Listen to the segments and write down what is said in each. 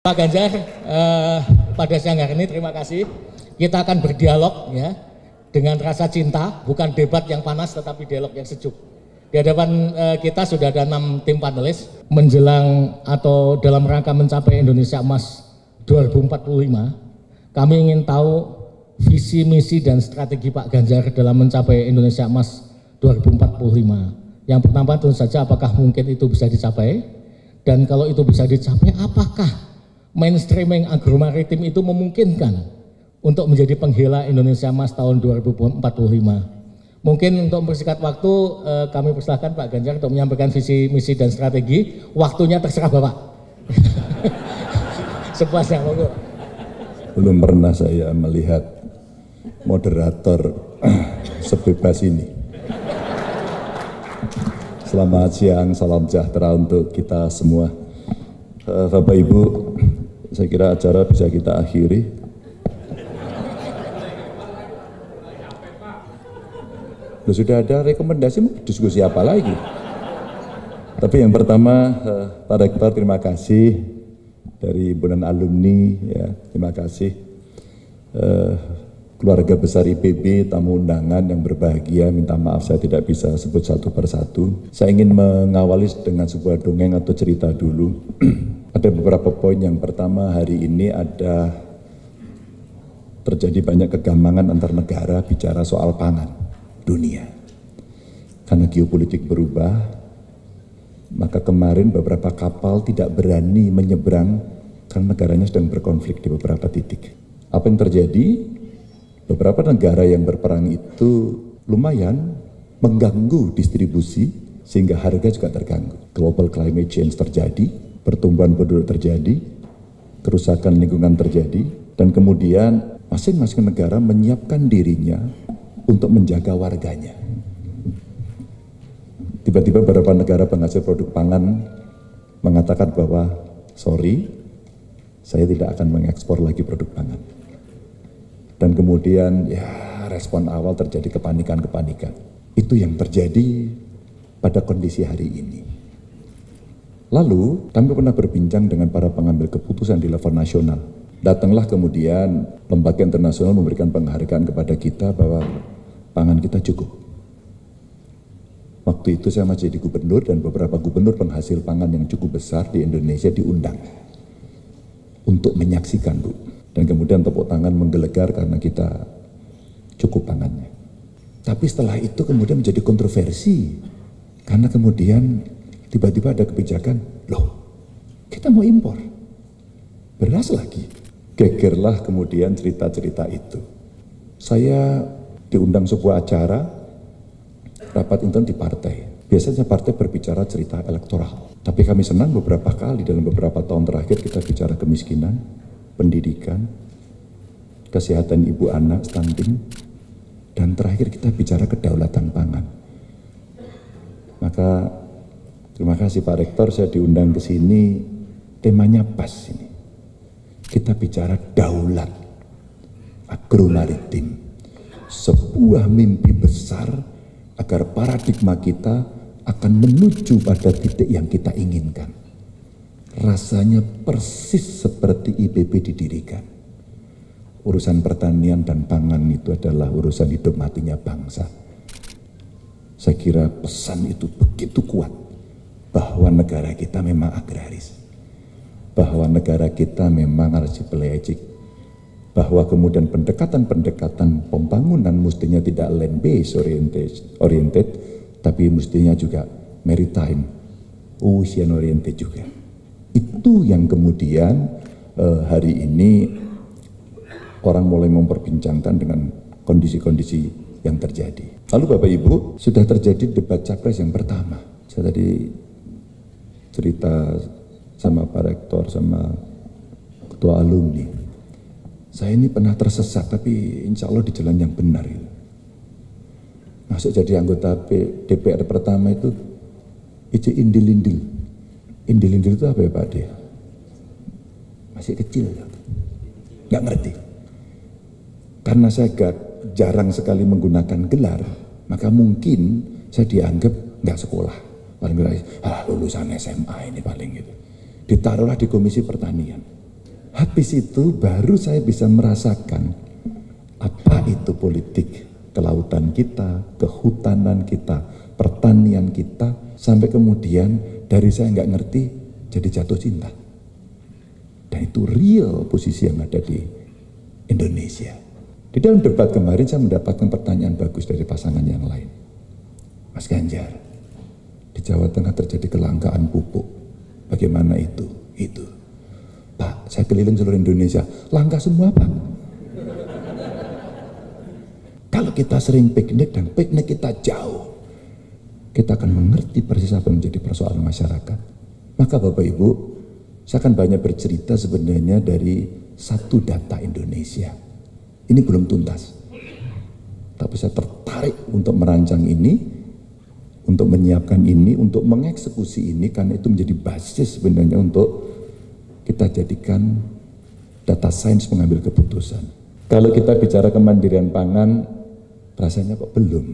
Pak Ganjar, pada siang hari ini terima kasih. Kita akan berdialog ya dengan rasa cinta, bukan debat yang panas tetapi dialog yang sejuk. Di hadapan kita sudah ada 6 tim panelis menjelang atau dalam rangka mencapai Indonesia Emas 2045. Kami ingin tahu visi, misi, dan strategi Pak Ganjar dalam mencapai Indonesia Emas 2045. Yang pertama tentu saja apakah mungkin itu bisa dicapai, dan kalau itu bisa dicapai apakah mainstreaming agromaritim itu memungkinkan untuk menjadi penghela Indonesia Emas tahun 2045. Mungkin untuk mempersingkat waktu kami persilahkan Pak Ganjar untuk menyampaikan visi, misi, dan strategi. Waktunya terserah Bapak. Sepuasnya, monggo. Belum pernah saya melihat moderator sebebas ini. Selamat siang, salam sejahtera untuk kita semua. Bapak Ibu, saya kira acara bisa kita akhiri. Sudah ada rekomendasi, diskusi apa lagi? Tapi yang pertama, Pak Rektor terima kasih, dari himpunan alumni, ya, terima kasih. Keluarga besar IPB, tamu undangan yang berbahagia, minta maaf saya tidak bisa sebut satu persatu. Saya ingin mengawali dengan sebuah dongeng atau cerita dulu. Ada beberapa poin. Yang pertama, hari ini ada terjadi banyak kegamangan antar negara bicara soal pangan dunia. Karena geopolitik berubah, maka kemarin beberapa kapal tidak berani menyeberang karena negaranya sedang berkonflik di beberapa titik. Apa yang terjadi? Beberapa negara yang berperang itu lumayan mengganggu distribusi sehingga harga juga terganggu. Global climate change terjadi, pertumbuhan penduduk terjadi, kerusakan lingkungan terjadi, dan kemudian masing-masing negara menyiapkan dirinya untuk menjaga warganya. Tiba-tiba beberapa negara penghasil produk pangan mengatakan bahwa sorry, saya tidak akan mengekspor lagi produk pangan. Dan kemudian ya respon awal terjadi kepanikan-kepanikan. Itu yang terjadi pada kondisi hari ini. Lalu kami pernah berbincang dengan para pengambil keputusan di level nasional. Datanglah kemudian lembaga internasional memberikan penghargaan kepada kita bahwa pangan kita cukup. Waktu itu saya masih jadi gubernur dan beberapa gubernur penghasil pangan yang cukup besar di Indonesia diundang untuk menyaksikan, Bu. Dan kemudian tepuk tangan menggelegar karena kita cukup pangannya. Tapi setelah itu kemudian menjadi kontroversi. Karena kemudian tiba-tiba ada kebijakan, loh kita mau impor beras lagi. Gegerlah kemudian cerita-cerita itu. Saya diundang sebuah acara, rapat intern di partai. Biasanya partai berbicara cerita elektoral. Tapi kami senang beberapa kali dalam beberapa tahun terakhir kita bicara kemiskinan, pendidikan, kesehatan ibu anak, stunting, dan terakhir kita bicara kedaulatan pangan. Maka terima kasih Pak Rektor, saya diundang ke sini, temanya pas ini. Kita bicara daulat agromaritim, sebuah mimpi besar agar paradigma kita akan menuju pada titik yang kita inginkan. Rasanya persis seperti IPB didirikan. Urusan pertanian dan pangan itu adalah urusan hidup matinya bangsa. Saya kira pesan itu begitu kuat bahwa negara kita memang agraris, bahwa negara kita memang archipelagic, bahwa kemudian pendekatan-pendekatan pembangunan mestinya tidak land based oriented, tapi mestinya juga maritime, ocean oriented juga. Itu yang kemudian hari ini orang mulai memperbincangkan dengan kondisi-kondisi yang terjadi. Lalu Bapak Ibu, sudah terjadi debat capres yang pertama. Saya tadi cerita sama Pak Rektor, sama Ketua Alumni. Saya ini pernah tersesat, tapi insya Allah di jalan yang benar. Masuk jadi anggota DPR pertama itu indil-indil. Indil-indil itu apa ya Pak De? Masih kecil, nggak ngerti. Karena saya jarang sekali menggunakan gelar, maka mungkin saya dianggap nggak sekolah. Paling lulusan SMA ini paling gitu. Ditaruhlah di Komisi Pertanian. Habis itu baru saya bisa merasakan apa itu politik kelautan kita, kehutanan kita, pertanian kita, sampai kemudian dari saya nggak ngerti jadi jatuh cinta. Dan itu real posisi yang ada di Indonesia. Di dalam debat kemarin saya mendapatkan pertanyaan bagus dari pasangan yang lain. Mas Ganjar, di Jawa Tengah terjadi kelangkaan pupuk. Bagaimana itu? Itu. Pak, saya keliling seluruh Indonesia, langka semua Pak. Kalau kita sering piknik dan piknik kita jauh, kita akan mengerti persis apa yang menjadi persoalan masyarakat. Maka Bapak Ibu, saya akan banyak bercerita sebenarnya dari satu data Indonesia. Ini belum tuntas. Tapi saya tertarik untuk merancang ini, untuk menyiapkan ini, untuk mengeksekusi ini, karena itu menjadi basis sebenarnya untuk kita jadikan data sains mengambil keputusan. Kalau kita bicara kemandirian pangan, rasanya kok belum.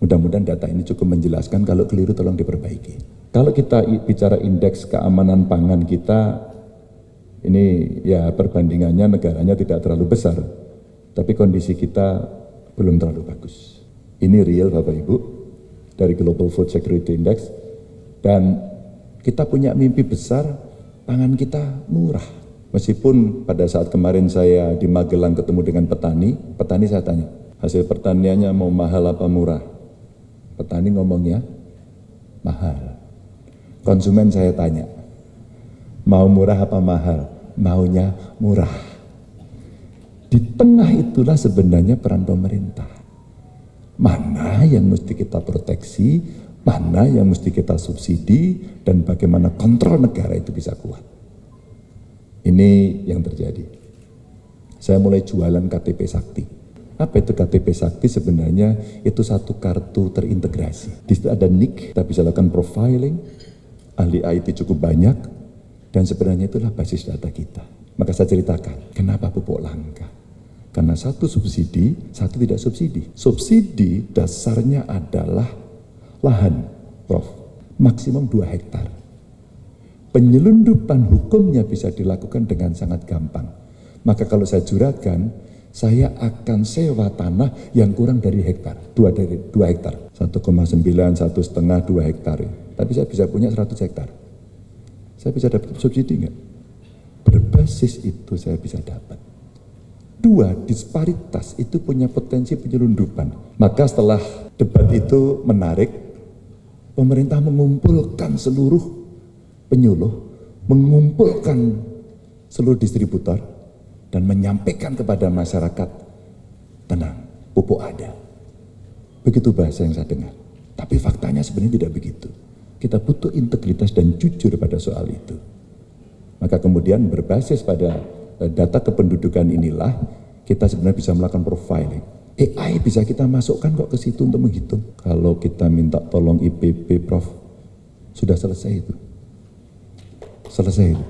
Mudah-mudahan data ini cukup menjelaskan, kalau keliru tolong diperbaiki. Kalau kita bicara indeks keamanan pangan kita, ini ya perbandingannya negaranya tidak terlalu besar, tapi kondisi kita belum terlalu bagus. Ini real Bapak Ibu, dari Global Food Security Index, dan kita punya mimpi besar, pangan kita murah. Meskipun pada saat kemarin saya di Magelang ketemu dengan petani saya tanya, hasil pertaniannya mau mahal apa murah? Petani ngomongnya mahal. Konsumen saya tanya, mau murah apa mahal? Maunya murah. Di tengah itulah sebenarnya peran pemerintah. Mana yang mesti kita proteksi, mana yang mesti kita subsidi, dan bagaimana kontrol negara itu bisa kuat. Ini yang terjadi. Saya mulai jualan KTP Sakti. Apa itu KTP Sakti? Sebenarnya itu satu kartu terintegrasi. Di situ ada NIK, kita bisa lakukan profiling, ahli IT cukup banyak, dan sebenarnya itulah basis data kita. Maka saya ceritakan, kenapa pupuk langka? Karena satu subsidi, satu tidak subsidi. Subsidi dasarnya adalah lahan, Prof, maksimum 2 hektar. Penyelundupan hukumnya bisa dilakukan dengan sangat gampang. Maka kalau saya juragan, saya akan sewa tanah yang kurang dari hektar, 2 hektar, 1,9, 1,5, 2 hektar. Tapi saya bisa punya 100 hektar. Saya bisa dapat subsidi enggak? Berbasis itu saya bisa dapat. 2, disparitas itu punya potensi penyelundupan. Maka setelah debat itu menarik, pemerintah mengumpulkan seluruh penyuluh, mengumpulkan seluruh distributor, dan menyampaikan kepada masyarakat, tenang, pupuk ada. Begitu bahasa yang saya dengar. Tapi faktanya sebenarnya tidak begitu. Kita butuh integritas dan jujur pada soal itu. Maka kemudian berbasis pada data kependudukan inilah, kita sebenarnya bisa melakukan profiling. AI bisa kita masukkan kok ke situ untuk menghitung. Kalau kita minta tolong IPB, Prof, sudah selesai itu. Selesai itu.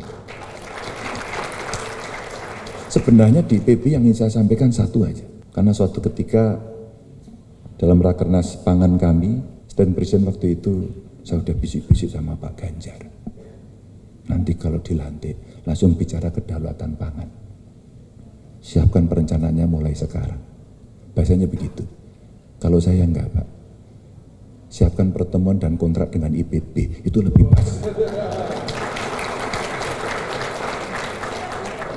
Sebenarnya di IPB yang ingin saya sampaikan satu aja. Karena suatu ketika dalam rakernas pangan kami, stand presiden waktu itu, saya udah bisik-bisik sama Pak Ganjar. Nanti kalau dilantik, langsung bicara kedaulatan pangan. Siapkan perencanaannya mulai sekarang. Bahasanya begitu. Kalau saya enggak, Pak. Siapkan pertemuan dan kontrak dengan IPB, itu lebih pas.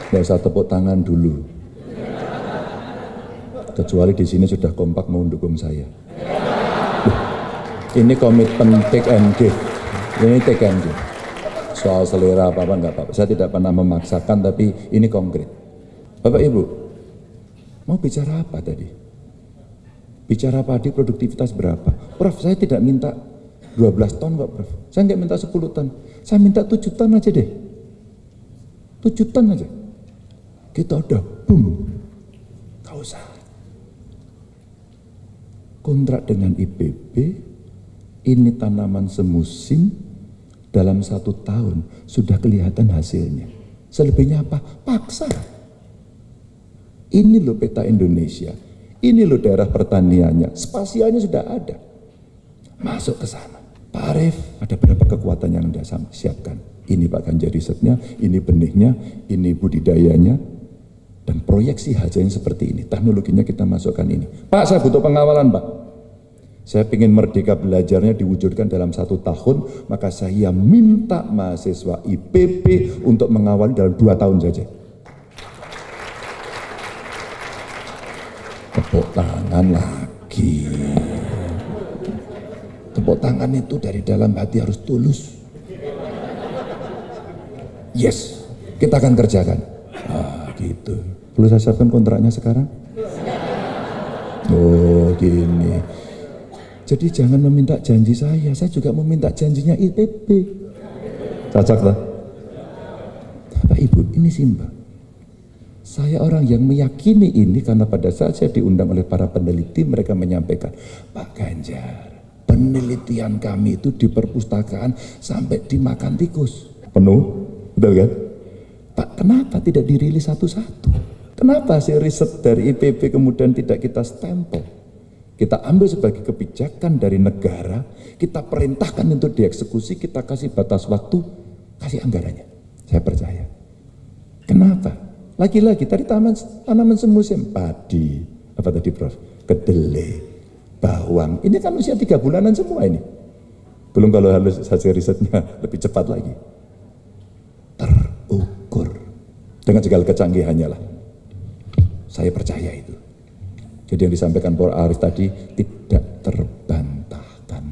Nggak usah tepuk tangan dulu. Kecuali di sini sudah kompak mau mendukung saya. Ini komitmen take and give. Ini take and give. Soal selera apa-apa enggak apa-apa. Saya tidak pernah memaksakan, tapi ini konkret. Bapak Ibu, mau bicara apa tadi? Bicara padi produktivitas berapa? Prof, saya tidak minta 12 ton kok, Prof. Saya nggak minta 10 ton. Saya minta 7 ton aja deh. 7 ton aja. Kita udah boom. Gak usah. Kontrak dengan IPB, ini tanaman semusim, dalam 1 tahun sudah kelihatan hasilnya. Selebihnya apa? Paksa. Ini loh peta Indonesia. Ini loh daerah pertaniannya. Spasialnya sudah ada. Masuk ke sana. Pak Arief, ada berapa kekuatan yang Anda siapkan? Ini Pak Ganjar risetnya, ini benihnya, ini budidayanya, dan proyeksi hasilnya seperti ini. Teknologinya kita masukkan ini. Pak, saya butuh pengawalan Pak. Saya ingin merdeka belajarnya diwujudkan dalam 1 tahun, maka saya minta mahasiswa IPB untuk mengawal dalam 2 tahun saja. Tepuk tangan lagi. Tepuk tangan itu dari dalam hati harus tulus. Yes, kita akan kerjakan. Gitu. Perlu saya siapkan kontraknya sekarang? Oh, gini. Jadi jangan meminta janji saya juga meminta janjinya IPB. Cocok lah. Bapak Ibu, ini simpel. Saya orang yang meyakini ini karena pada saat saya diundang oleh para peneliti, mereka menyampaikan, Pak Ganjar, penelitian kami itu di perpustakaan sampai dimakan tikus. Penuh. Betul kan? Pak, kenapa tidak dirilis satu-satu? Kenapa hasil riset dari IPB kemudian tidak kita stempel? Kita ambil sebagai kebijakan dari negara, kita perintahkan untuk dieksekusi, kita kasih batas waktu, kasih anggarannya. Saya percaya. Kenapa? Lagi-lagi tadi tanaman semusim, padi, apa tadi Prof? Kedelai, bawang. Ini kan usia 3 bulanan semua ini. Belum kalau hasil risetnya lebih cepat lagi. Terukur dengan segala kecanggihannya lah. Saya percaya itu. Jadi yang disampaikan Prof. Arief tadi tidak terbantahkan.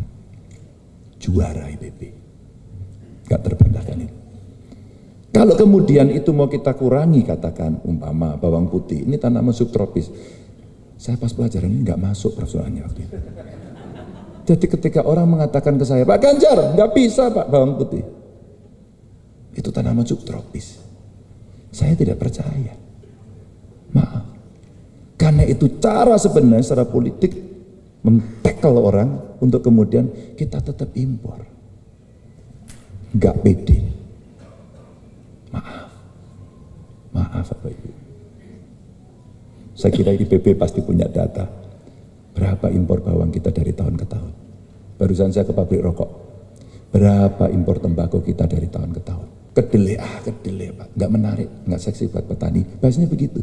Juara IPB. Gak terbantahkan itu. Kalau kemudian itu mau kita kurangi, katakan umpama bawang putih, ini tanaman subtropis. Saya pas pelajaran ini gak masuk persoalannya waktu itu. Jadi ketika orang mengatakan ke saya, Pak Ganjar, gak bisa Pak bawang putih. Itu tanaman subtropis. Saya tidak percaya. Maaf. Karena itu cara sebenarnya secara politik men-tackle orang untuk kemudian kita tetap impor. Enggak pede. Maaf. Maaf Bapak Ibu. Saya kira IPB pasti punya data. Berapa impor bawang kita dari tahun ke tahun. Barusan saya ke pabrik rokok. Berapa impor tembakau kita dari tahun ke tahun. Kedelai, kedelai Pak, nggak menarik, nggak seksi buat petani. Bahasanya begitu.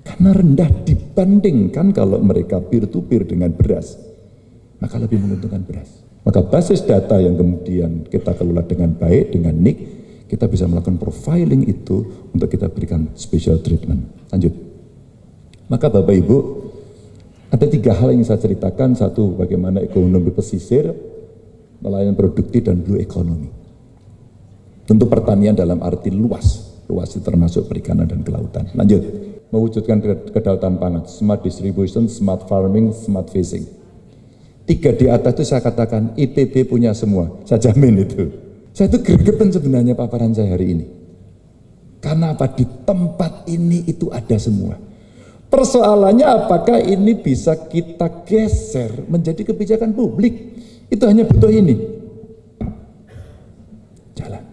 Karena rendah dibandingkan kalau mereka peer to peer dengan beras, maka lebih menguntungkan beras. Maka basis data yang kemudian kita kelola dengan baik, dengan NIK, kita bisa melakukan profiling itu untuk kita berikan special treatment. Lanjut. Maka Bapak Ibu, ada 3 hal yang saya ceritakan. Satu, bagaimana ekonomi pesisir, nelayan produktif, dan blue economy. Tentu pertanian dalam arti luas itu termasuk perikanan dan kelautan. Lanjut, mewujudkan kedaulatan pangan, smart distribution, smart farming, smart fishing. 3 di atas itu saya katakan IPB punya semua, saya jamin itu. Saya itu gregetan sebenarnya paparan saya hari ini. Karena apa? Di tempat ini itu ada semua. Persoalannya apakah ini bisa kita geser menjadi kebijakan publik? Itu hanya butuh ini. Jalan.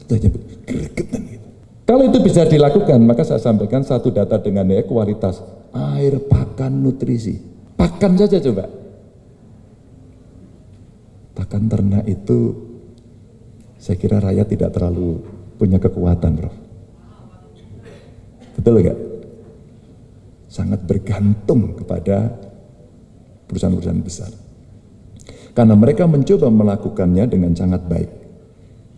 Itu hanya gregetan gitu. Kalau itu bisa dilakukan, maka saya sampaikan satu data dengan kualitas air, pakan, nutrisi. Pakan saja coba. Pakan ternak itu saya kira rakyat tidak terlalu punya kekuatan, Prof. Betul enggak? Sangat bergantung kepada perusahaan-perusahaan besar. Karena mereka mencoba melakukannya dengan sangat baik.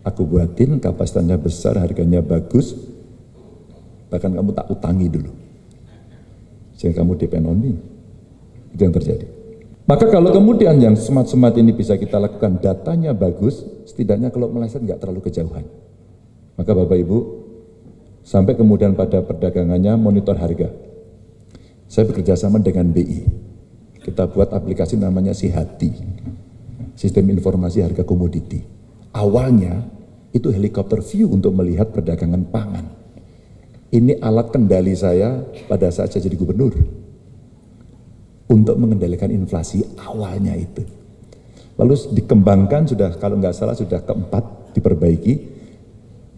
Aku buatin, kapasitasnya besar, harganya bagus, bahkan kamu tak utangi dulu. Sehingga kamu depend on me. Itu yang terjadi. Maka kalau kemudian yang smart-smart ini bisa kita lakukan, datanya bagus, setidaknya kalau meleset nggak terlalu kejauhan. Maka Bapak Ibu, sampai kemudian pada perdagangannya monitor harga. Saya bekerja sama dengan BI. Kita buat aplikasi namanya Sihati, Sistem Informasi Harga Komoditi. Awalnya itu helikopter view untuk melihat perdagangan pangan. Ini alat kendali saya pada saat saya jadi gubernur. Untuk mengendalikan inflasi awalnya itu. Lalu dikembangkan sudah, kalau nggak salah sudah keempat diperbaiki,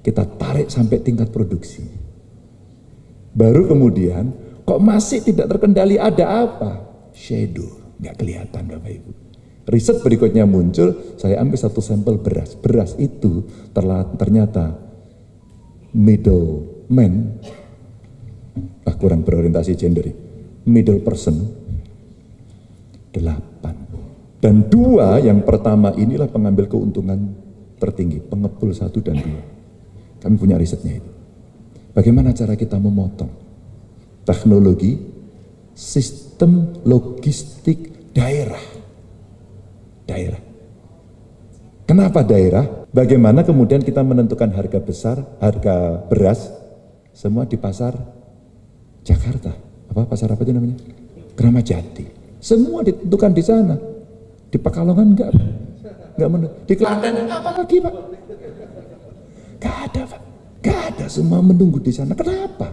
kita tarik sampai tingkat produksi. Baru kemudian, kok masih tidak terkendali, ada apa? Shadow, nggak kelihatan Bapak Ibu. Riset berikutnya muncul, saya ambil satu sampel beras. Beras itu ternyata middleman, kurang berorientasi gender, middle person 8. Dan 2, yang pertama inilah pengambil keuntungan tertinggi, pengepul 1 dan 2. Kami punya risetnya itu. Bagaimana cara kita memotong? Teknologi, sistem logistik daerah. Kenapa daerah? Bagaimana kemudian kita menentukan harga besar, harga beras, semua di pasar Jakarta. Pasar apa itu namanya? Kramat Jati. Semua ditentukan di sana. Di Pekalongan enggak di Klaten apa lagi, Pak? Enggak ada, Pak. Enggak ada, semua menunggu di sana. Kenapa?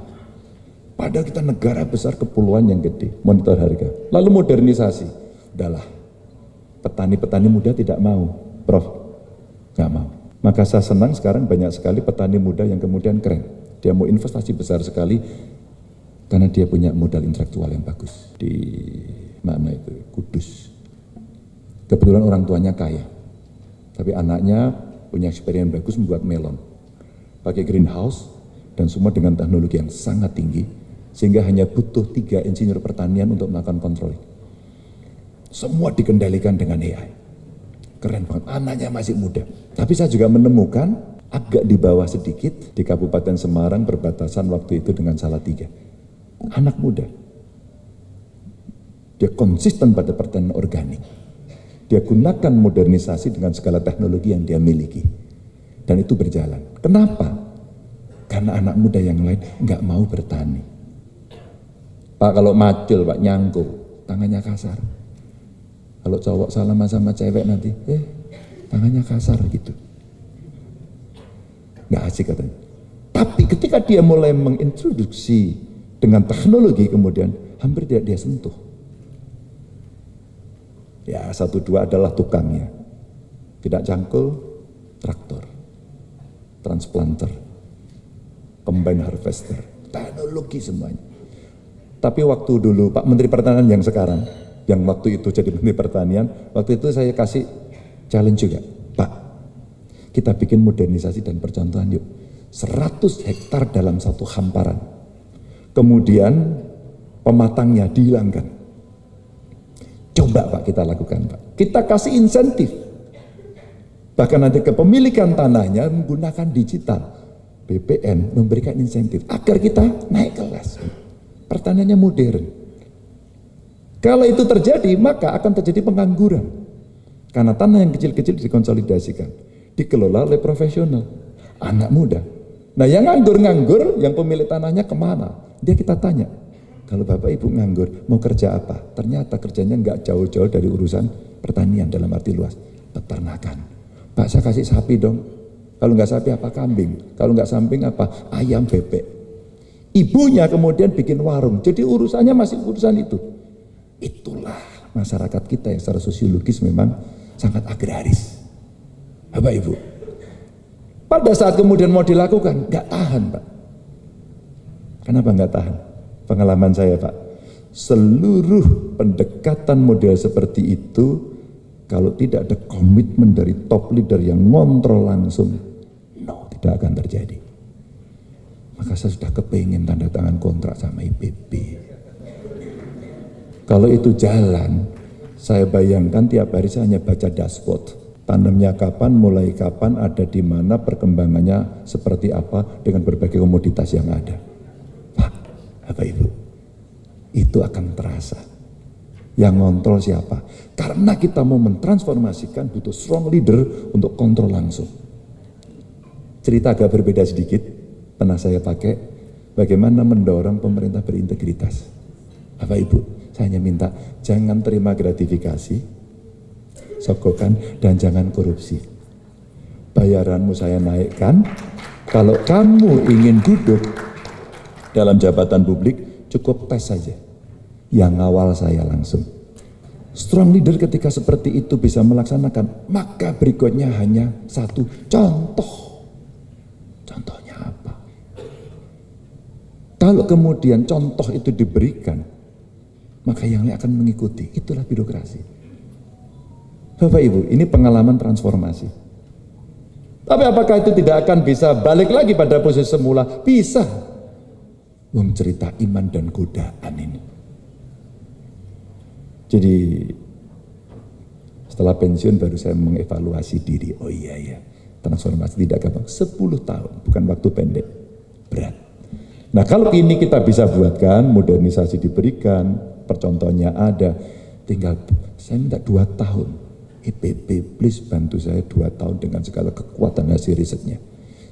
Padahal kita negara besar, kepulauan yang gede, monitor harga. Lalu modernisasi. Udahlah. Petani-petani muda tidak mau, Prof. Nggak mau. Maka saya senang sekarang banyak sekali petani muda yang kemudian keren. Dia mau investasi besar sekali karena dia punya modal intelektual yang bagus. Di mana itu? Kudus. Kebetulan orang tuanya kaya. Tapi anaknya punya experience bagus membuat melon. Pakai greenhouse dan semua dengan teknologi yang sangat tinggi. Sehingga hanya butuh 3 insinyur pertanian untuk melakukan controlling. Semua dikendalikan dengan AI. Keren banget, anaknya masih muda. Tapi saya juga menemukan agak di bawah sedikit di Kabupaten Semarang berbatasan waktu itu dengan Salatiga. Anak muda. Dia konsisten pada pertanian organik. Dia gunakan modernisasi dengan segala teknologi yang dia miliki. Dan itu berjalan. Kenapa? Karena anak muda yang lain nggak mau bertani. Pak, kalau macul, Pak, nyangkul, tangannya kasar. Kalau cowok salaman sama cewek nanti, tangannya kasar gitu. Nggak asik katanya. Tapi ketika dia mulai mengintroduksi dengan teknologi kemudian hampir tidak dia sentuh. Ya 1-2 adalah tukangnya. Tidak cangkul, traktor, transplanter, combine harvester, teknologi semuanya. Tapi waktu dulu Pak Menteri Pertanian yang sekarang, yang waktu itu jadi Menteri Pertanian, waktu itu saya kasih challenge juga, Pak, kita bikin modernisasi dan percontohan yuk, 100 hektar dalam satu hamparan, kemudian pematangnya dihilangkan, coba Pak kita lakukan Pak, kita kasih insentif, bahkan nanti kepemilikan tanahnya menggunakan digital, BPN memberikan insentif, agar kita naik kelas, pertaniannya modern. Kalau itu terjadi, maka akan terjadi pengangguran. Karena tanah yang kecil-kecil dikonsolidasikan, dikelola oleh profesional, anak muda. Nah yang nganggur-nganggur, yang pemilik tanahnya kemana? Dia kita tanya, kalau Bapak Ibu nganggur, mau kerja apa? Ternyata kerjanya nggak jauh-jauh dari urusan pertanian dalam arti luas, peternakan. Pak saya kasih sapi dong, kalau nggak sapi apa kambing, kalau nggak samping apa ayam bebek. Ibunya kemudian bikin warung, jadi urusannya masih urusan itu. Itulah masyarakat kita yang secara sosiologis memang sangat agraris. Bapak Ibu, pada saat kemudian mau dilakukan, nggak tahan Pak. Kenapa nggak tahan? Pengalaman saya Pak, seluruh pendekatan model seperti itu, kalau tidak ada komitmen dari top leader yang ngontrol langsung, tidak akan terjadi. Maka saya sudah kepingin tanda tangan kontrak sama IPB. Kalau itu jalan, saya bayangkan tiap hari saya hanya baca dashboard. Tanamnya kapan, mulai kapan, ada di mana, perkembangannya seperti apa dengan berbagai komoditas yang ada. Pak, Bapak Ibu, itu akan terasa. Yang ngontrol siapa? Karena kita mau mentransformasikan butuh strong leader untuk kontrol langsung. Cerita agak berbeda sedikit, pernah saya pakai, bagaimana mendorong pemerintah berintegritas. Bapak Ibu, saya hanya minta jangan terima gratifikasi, sogokan, dan jangan korupsi. Bayaranmu saya naikkan, kalau kamu ingin duduk dalam jabatan publik, cukup tes saja. Yang awal saya langsung. Strong leader ketika seperti itu bisa melaksanakan, maka berikutnya hanya satu contoh. Contohnya apa? Kalau kemudian contoh itu diberikan, maka yang lain akan mengikuti. Itulah birokrasi. Bapak Ibu, ini pengalaman transformasi. Tapi apakah itu tidak akan bisa balik lagi pada posisi semula? Bisa. Wong cerita iman dan godaan ini. Jadi setelah pensiun baru saya mengevaluasi diri. Oh iya ya, transformasi tidak gampang. 10 tahun, bukan waktu pendek. Berat. Nah kalau ini kita bisa buatkan, modernisasi diberikan, percontohannya ada, tinggal saya minta 2 tahun. IPB please bantu saya 2 tahun dengan segala kekuatan hasil risetnya.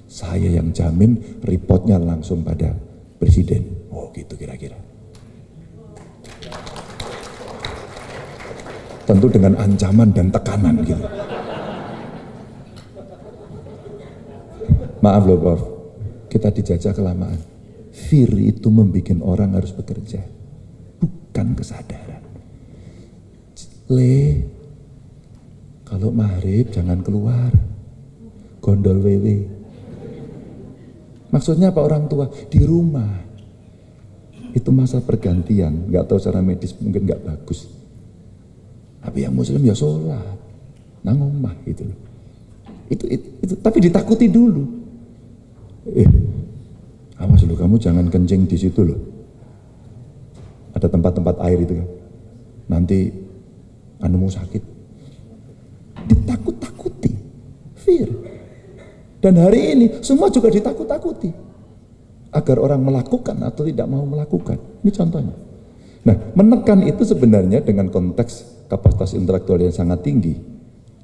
Saya yang jamin reportnya langsung pada Presiden. Oh gitu kira-kira. Tentu dengan ancaman dan tekanan gitu. Maaf loh Prof, kita dijajah kelamaan. Fear itu membuat orang harus bekerja, bukan kesadaran. Kalau maghrib jangan keluar, gondol wewe. Maksudnya apa orang tua? Di rumah. Itu masa pergantian, nggak tahu secara medis mungkin nggak bagus. Tapi yang muslim ya sholat, nang omah gitu loh. Itu, tapi ditakuti dulu. Awas loh, kamu jangan kencing di situ loh. Ada tempat-tempat air itu kan. Nanti anumu sakit. Ditakut-takuti. Fear. Dan hari ini semua juga ditakut-takuti. Agar orang melakukan atau tidak mau melakukan. Ini contohnya. Nah, menekan itu sebenarnya dengan konteks kapasitas intelektual yang sangat tinggi,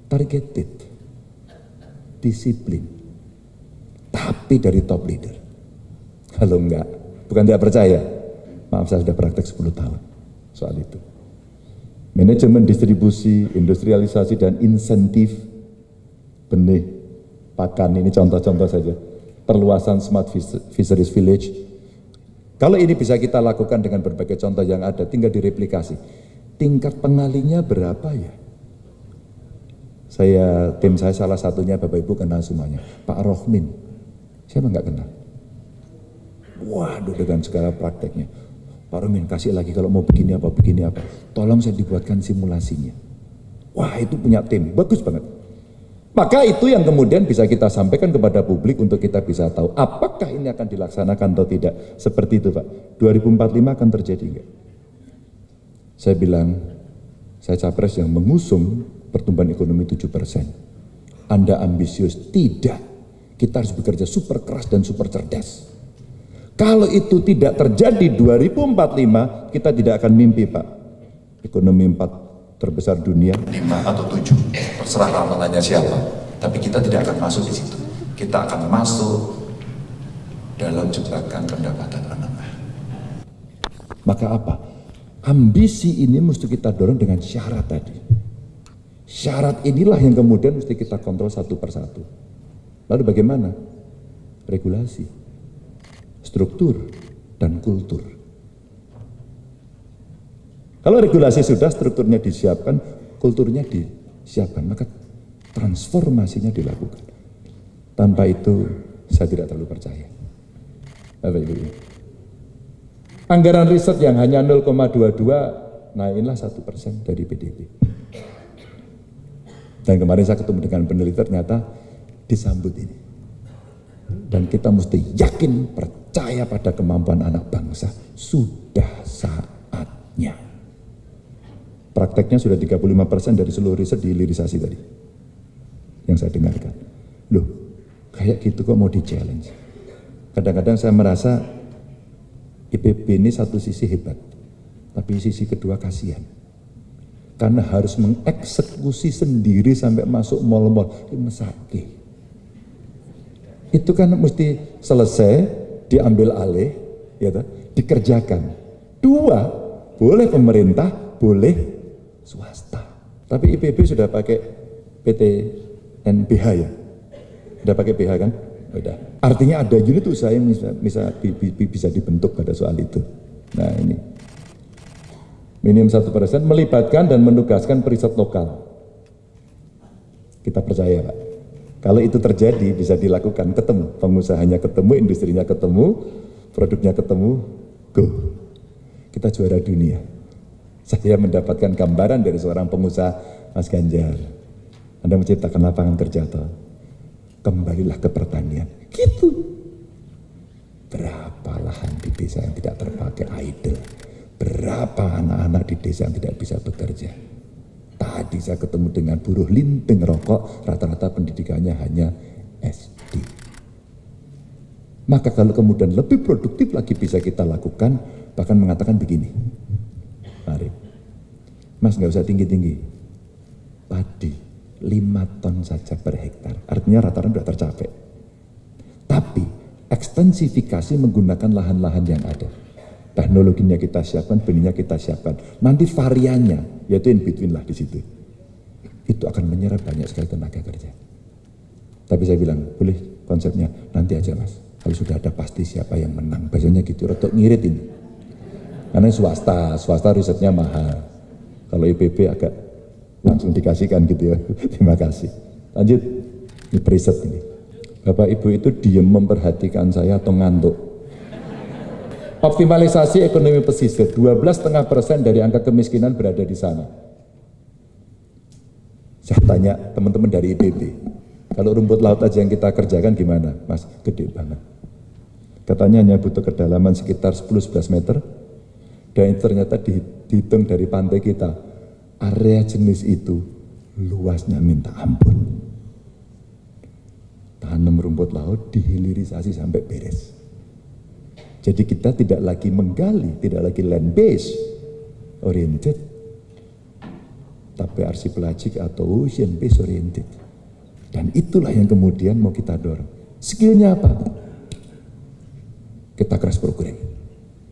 targeted, disiplin, tapi dari top leader. Kalau enggak, bukan tidak percaya, maaf saya sudah praktek 10 tahun soal itu. Manajemen distribusi, industrialisasi dan insentif benih, pakan, ini contoh-contoh saja. Perluasan smart fisheries village. Kalau ini bisa kita lakukan dengan berbagai contoh yang ada, tinggal direplikasi. Tingkat pengalinya berapa ya? Tim saya salah satunya Bapak Ibu kenal semuanya, Pak Rohmin. Siapa nggak kenal? Waduh dengan segala prakteknya. Pak Rohmin kasih lagi kalau mau begini apa. Tolong saya dibuatkan simulasinya. Wah itu punya tim, bagus banget. Maka itu yang kemudian bisa kita sampaikan kepada publik untuk kita bisa tahu apakah ini akan dilaksanakan atau tidak. Seperti itu Pak, 2045 akan terjadi enggak? Saya bilang, saya capres yang mengusung pertumbuhan ekonomi 7%. Anda ambisius? Tidak. Kita harus bekerja super keras dan super cerdas. Kalau itu tidak terjadi 2045, kita tidak akan mimpi Pak. Ekonomi 4 terbesar dunia. 5 atau 7, terserah ramalannya siapa. Tapi kita tidak akan masuk di situ. Kita akan masuk dalam jebakan pendapatan menengah. Maka apa? Ambisi ini mesti kita dorong dengan syarat tadi. Syarat inilah yang kemudian mesti kita kontrol satu persatu. Lalu bagaimana? Regulasi, struktur, dan kultur. Kalau regulasi sudah, strukturnya disiapkan, kulturnya disiapkan, maka transformasinya dilakukan. Tanpa itu, saya tidak terlalu percaya. Bapak Ibu. Anggaran riset yang hanya 0,22, nah inilah 1% dari PDB. Dan kemarin saya ketemu dengan peneliti, ternyata disambut ini. Dan kita mesti yakin, percaya pada kemampuan anak bangsa. Sudah saatnya. Prakteknya sudah 35% dari seluruh riset dihilirisasi tadi. Yang saya dengarkan. Loh, kayak gitu kok mau di-challenge. Kadang-kadang saya merasa IPB ini satu sisi hebat. Tapi sisi kedua kasihan. Karena harus mengeksekusi sendiri sampai masuk mal-mal. Mesake. Itu kan mesti selesai, diambil alih, ya, dikerjakan. 2, boleh pemerintah, boleh swasta. Tapi IPB sudah pakai PT NBH ya? Sudah pakai BH kan? Sudah. Artinya ada unit usaha yang bisa dibentuk pada soal itu. Nah ini. Minimum 1% melibatkan dan menugaskan periset lokal. Kita percaya Pak. Kalau itu terjadi bisa dilakukan, ketemu. Pengusahanya ketemu, industrinya ketemu, produknya ketemu, go. Kita juara dunia. Saya mendapatkan gambaran dari seorang pengusaha Mas Ganjar, Anda menciptakan lapangan kerja toh, kembalilah ke pertanian. Gitu. Berapa lahan di desa yang tidak terpakai idle? Berapa anak-anak di desa yang tidak bisa bekerja? Tadi saya ketemu dengan buruh linting rokok, rata-rata pendidikannya hanya SD. Maka kalau kemudian lebih produktif lagi bisa kita lakukan, bahkan mengatakan begini, mari, Mas nggak usah tinggi-tinggi, padi 5 ton saja per hektar, artinya rata-rata sudah tercapai. Tapi ekstensifikasi menggunakan lahan-lahan yang ada. Teknologinya kita siapkan, benihnya kita siapkan. Nanti variannya, yaitu in between lah di situ. Itu akan menyerap banyak sekali tenaga kerja. Tapi saya bilang, boleh konsepnya nanti aja Mas. Kalau sudah ada pasti siapa yang menang. Biasanya gitu, rotok ngirit ini. Karena swasta risetnya mahal. Kalau IPB agak langsung dikasihkan gitu ya. Terima kasih. Lanjut, ini preset ini. Bapak Ibu itu diem memperhatikan saya atau ngantuk? Optimalisasi ekonomi pesisir, 12,5% dari angka kemiskinan berada di sana. Saya tanya teman-teman dari IPB, kalau rumput laut aja yang kita kerjakan gimana? Mas, gede banget. Katanya hanya butuh kedalaman sekitar 10-11 meter, dan ternyata dihitung dari pantai kita, area jenis itu luasnya minta ampun. Tanam rumput laut dihilirisasi sampai beres. Jadi kita tidak lagi menggali, tidak lagi land base oriented, tapi arsipelagik atau ocean base oriented. Dan itulah yang kemudian mau kita dorong. Skillnya apa? Kita keras program.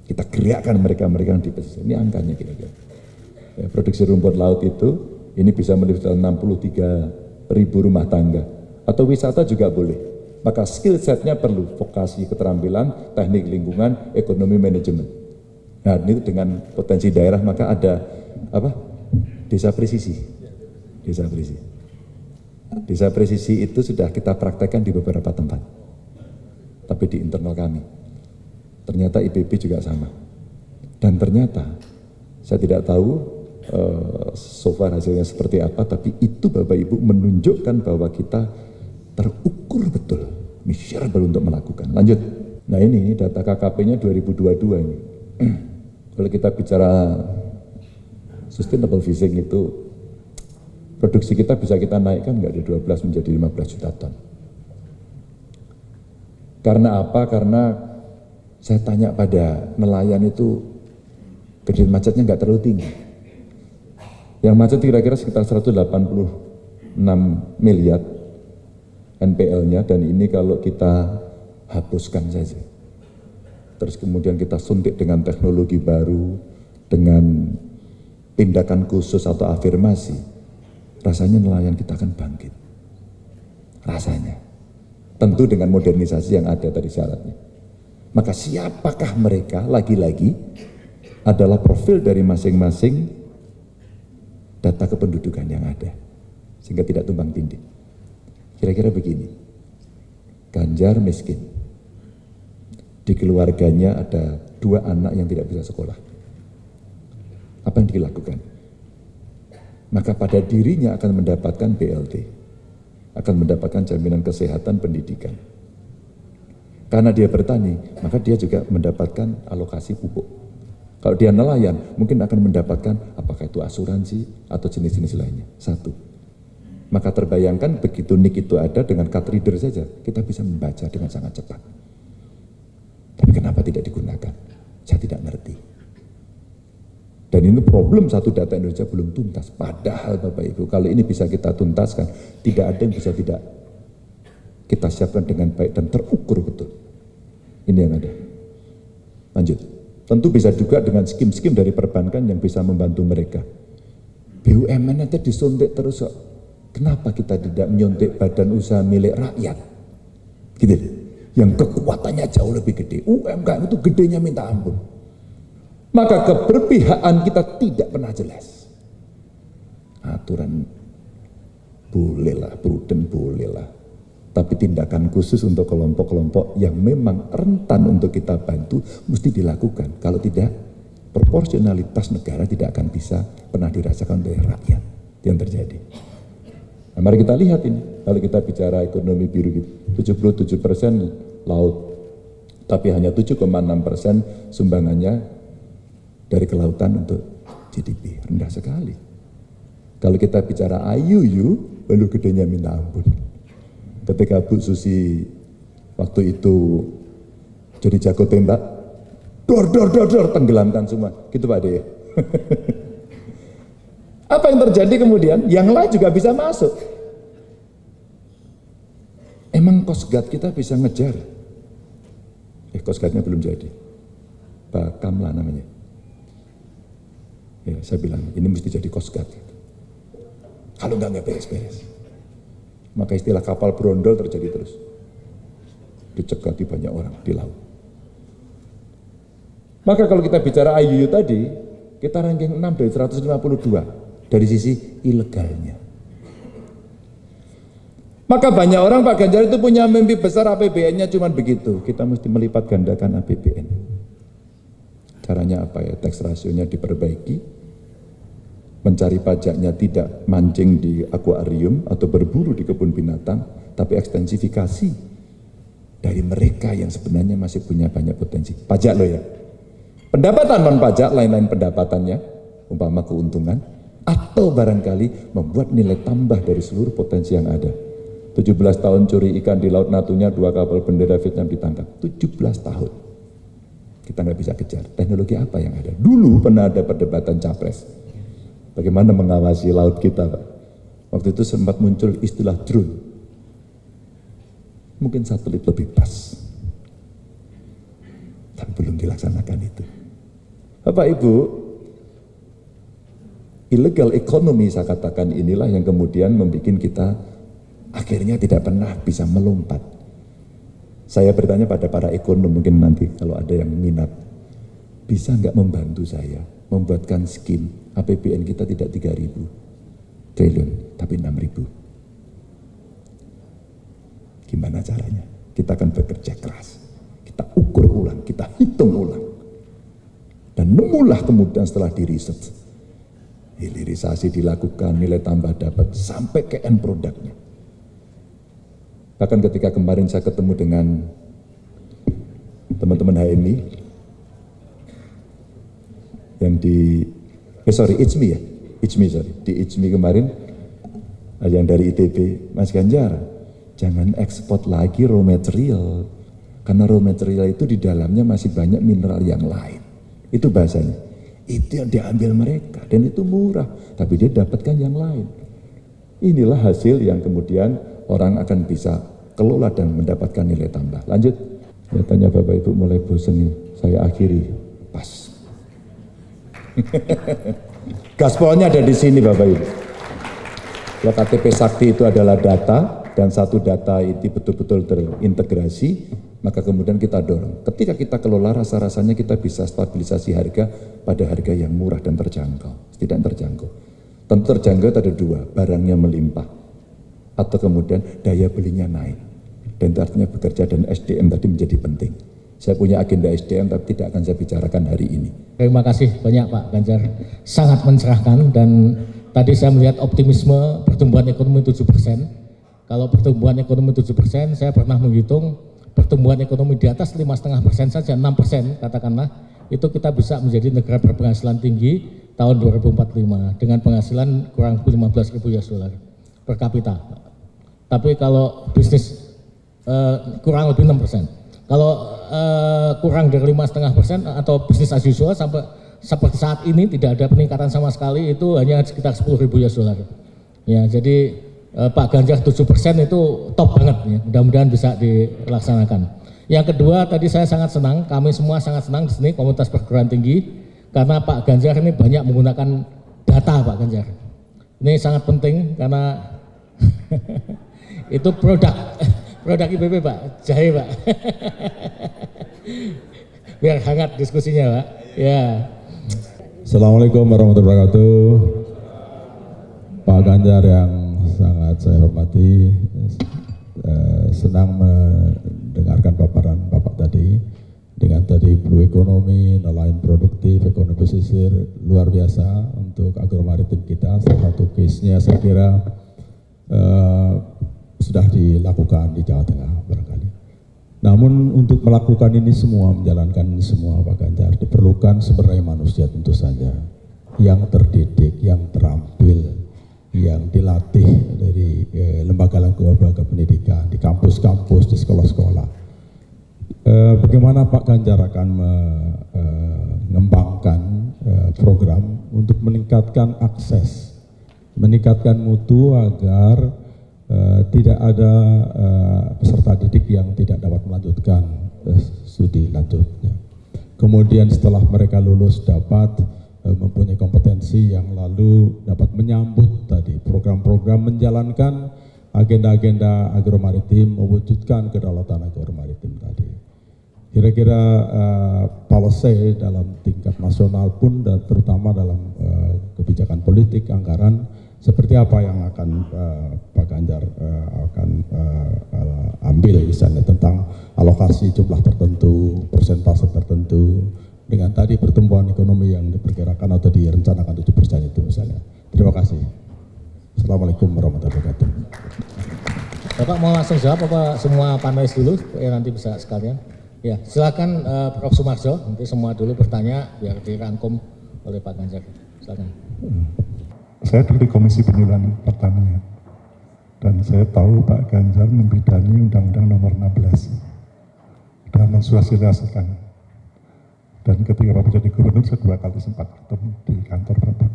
Kita gerakkan mereka-mereka yang di pesisir. Ini angkanya kira-kira. Ya, produksi rumput laut itu, ini bisa melibatkan 63.000 rumah tangga. Atau wisata juga boleh. Maka skill setnya perlu vokasi keterampilan, teknik lingkungan, ekonomi manajemen. Nah ini dengan potensi daerah maka ada apa? Desa presisi. Desa presisi. Desa presisi itu sudah kita praktekkan di beberapa tempat. Tapi di internal kami. Ternyata IPB juga sama. Dan ternyata saya tidak tahu so far hasilnya seperti apa, tapi itu Bapak Ibu menunjukkan bahwa kita terukur betul, measurable untuk melakukan. Lanjut. Nah ini data KKP-nya 2022 ini. Kalau kita bicara sustainable fishing itu, produksi kita bisa kita naikkan nggak dari 12 menjadi 15 juta ton. Karena apa? Karena saya tanya pada nelayan itu, kredit macetnya nggak terlalu tinggi. Yang macet kira-kira sekitar 186 miliar NPL-nya, dan ini kalau kita hapuskan saja, terus kemudian kita suntik dengan teknologi baru, dengan tindakan khusus atau afirmasi, rasanya nelayan kita akan bangkit. Rasanya. Tentu dengan modernisasi yang ada tadi syaratnya. Maka siapakah mereka? Lagi-lagi adalah profil dari masing-masing data kependudukan yang ada. Sehingga tidak tumbang tindih. Kira-kira begini, Ganjar miskin, di keluarganya ada 2 anak yang tidak bisa sekolah. Apa yang dilakukan? Maka pada dirinya akan mendapatkan BLT, akan mendapatkan jaminan kesehatan pendidikan. Karena dia bertani, maka dia juga mendapatkan alokasi pupuk. Kalau dia nelayan, mungkin akan mendapatkan apakah itu asuransi atau jenis-jenis lainnya. 1. Maka terbayangkan begitu nik itu ada dengan card reader saja, kita bisa membaca dengan sangat cepat. Tapi kenapa tidak digunakan? Saya tidak ngerti. Dan ini problem satu data Indonesia belum tuntas. Padahal Bapak Ibu, kalau ini bisa kita tuntaskan, tidak ada yang bisa tidak kita siapkan dengan baik dan terukur betul. Ini yang ada. Lanjut. Tentu bisa juga dengan skim-skim dari perbankan yang bisa membantu mereka. BUMN aja disuntik terus kok. Kenapa kita tidak menyuntik badan usaha milik rakyat? Gitu. Yang kekuatannya jauh lebih gede. UMKM itu gedenya minta ampun. Maka keberpihakan kita tidak pernah jelas. Aturan bolehlah, prudent bolehlah. Tapi tindakan khusus untuk kelompok-kelompok yang memang rentan untuk kita bantu mesti dilakukan. Kalau tidak, proporsionalitas negara tidak akan bisa pernah dirasakan oleh rakyat. Itu yang terjadi. Nah, mari kita lihat ini, kalau kita bicara ekonomi biru, 77% laut, tapi hanya 7,6% sumbangannya dari kelautan untuk GDP, rendah sekali. Kalau kita bicara IUU, lalu gedenya minta ampun. Ketika Bu Susi waktu itu jadi jago tembak, dor, tenggelamkan semua, gitu Pak De. Apa yang terjadi kemudian? Yang lain juga bisa masuk. Emang Coast Guard kita bisa ngejar? Coast Guard-nya belum jadi. Pak Kamla namanya. Ya, saya bilang, ini mesti jadi Coast Guard. Kalau nggak beres-beres. Maka istilah kapal brondol terjadi terus. Dicegati banyak orang di laut. Maka kalau kita bicara IUU tadi, kita ranking 6 dari 152 dari sisi ilegalnya. Maka banyak orang Pak Ganjar itu punya mimpi besar APBN-nya cuma begitu. Kita mesti melipat gandakan APBN. Caranya apa ya? Tax rasionya diperbaiki, mencari pajaknya tidak mancing di akuarium atau berburu di kebun binatang, tapi ekstensifikasi dari mereka yang sebenarnya masih punya banyak potensi. Pajak loh ya. Pendapatan non pajak lain-lain pendapatannya, umpama keuntungan, atau barangkali membuat nilai tambah dari seluruh potensi yang ada. 17 tahun curi ikan di Laut Natuna, 2 kapal bendera Vietnam ditangkap. 17 tahun. Kita nggak bisa kejar. Teknologi apa yang ada? Dulu pernah ada perdebatan capres. Bagaimana mengawasi laut kita, Pak? Waktu itu sempat muncul istilah drone. Mungkin satelit lebih pas. Tapi belum dilaksanakan itu. Bapak Ibu, illegal economy saya katakan inilah yang kemudian membuat kita akhirnya tidak pernah bisa melompat. Saya bertanya pada para ekonom, mungkin nanti kalau ada yang minat, bisa nggak membantu saya membuatkan skim APBN kita tidak 3.000 triliun, tapi 6.000. Gimana caranya? Kita akan bekerja keras, kita ukur ulang, kita hitung ulang, dan nemulah kemudian setelah diriset, hilirisasi dilakukan, nilai tambah dapat sampai ke end produknya. Bahkan ketika kemarin saya ketemu dengan teman-teman HMI yang di ICMI kemarin, yang dari ITB, Mas Ganjar, jangan ekspor lagi raw material, karena raw material itu di dalamnya masih banyak mineral yang lain. Itu bahasanya. Itu yang diambil mereka, dan itu murah, tapi dia dapatkan yang lain. Inilah hasil yang kemudian orang akan bisa kelola dan mendapatkan nilai tambah. Lanjut. Ya, tanya Bapak Ibu mulai bosan nih. Saya akhiri. Pas. Gaspolnya ada di sini Bapak Ibu. Kalau KTP Sakti itu adalah data, dan satu data itu betul-betul terintegrasi, maka kemudian kita dorong. Ketika kita kelola, rasa-rasanya kita bisa stabilisasi harga pada harga yang murah dan terjangkau. Tidak terjangkau. Tentu terjangkau ada dua, barangnya melimpah, atau kemudian daya belinya naik. Dan itu artinya bekerja, dan SDM tadi menjadi penting. Saya punya agenda SDM, tapi tidak akan saya bicarakan hari ini. Terima kasih banyak Pak Ganjar, sangat mencerahkan, dan tadi saya melihat optimisme pertumbuhan ekonomi 7%. Kalau pertumbuhan ekonomi 7%, saya pernah menghitung pertumbuhan ekonomi di atas 5,5% saja, 6% katakanlah, itu kita bisa menjadi negara berpenghasilan tinggi tahun 2045 dengan penghasilan kurang lebih $15.000 per kapita. Tapi kalau bisnis kurang lebih 6%. Kalau kurang dari 5,5% atau bisnis as usual sampai seperti saat ini tidak ada peningkatan sama sekali, itu hanya sekitar $10.000. Ya, jadi Pak Ganjar 7% itu top banget ya. Mudah-mudahan bisa dilaksanakan. Yang kedua, tadi saya sangat senang, kami semua sangat senang di sini komunitas perguruan tinggi, karena Pak Ganjar ini banyak menggunakan data Pak Ganjar. Ini sangat penting karena itu produk IPB Pak, jahe Pak. Biar hangat diskusinya Pak. Ya. Assalamualaikum warahmatullahi wabarakatuh. Pak Ganjar yang sangat saya hormati, senang mendengarkan paparan Bapak tadi dengan tadi dari blue economy, nelayan produktif, ekonomi pesisir luar biasa untuk agromaritim kita. Salah satu case-nya saya kira sudah dilakukan di Jawa Tengah barangkali. Namun untuk melakukan ini semua, menjalankan ini semua Pak Ganjar, diperlukan sumber daya manusia tentu saja yang terdidik, yang terampil, yang dilatih dari lembaga-lembaga pendidikan, di kampus-kampus, di sekolah-sekolah. Bagaimana Pak Ganjar akan mengembangkan program untuk meningkatkan akses, meningkatkan mutu agar tidak ada peserta didik yang tidak dapat melanjutkan studi lanjutnya. Kemudian setelah mereka lulus dapat mempunyai kompetensi yang lalu dapat menyambut tadi program-program menjalankan agenda-agenda agromaritim, mewujudkan kedaulatan agromaritim tadi. Kira-kira policy dalam tingkat nasional pun dan terutama dalam kebijakan politik, anggaran, seperti apa yang akan Pak Ganjar akan ambil misalnya tentang alokasi jumlah tertentu, persentase tertentu, dengan tadi pertumbuhan ekonomi yang diperkirakan atau direncanakan 7% itu misalnya. Terima kasih. Assalamualaikum warahmatullahi wabarakatuh. Bapak mau langsung jawab apa semua panelis dulu, ya nanti bisa sekalian. Ya, silakan Prof. Sumarjo, nanti semua dulu bertanya biar dirangkum oleh Pak Ganjar. Silakan. Saya dulu di Komisi Penilaian Pertanian dan saya tahu Pak Ganjar membidani Undang-Undang Nomor 16 dan mensosialisasikan. Dan ketika Bapak jadi gubernur, saya 2 kali sempat ketemu di kantor Bapak.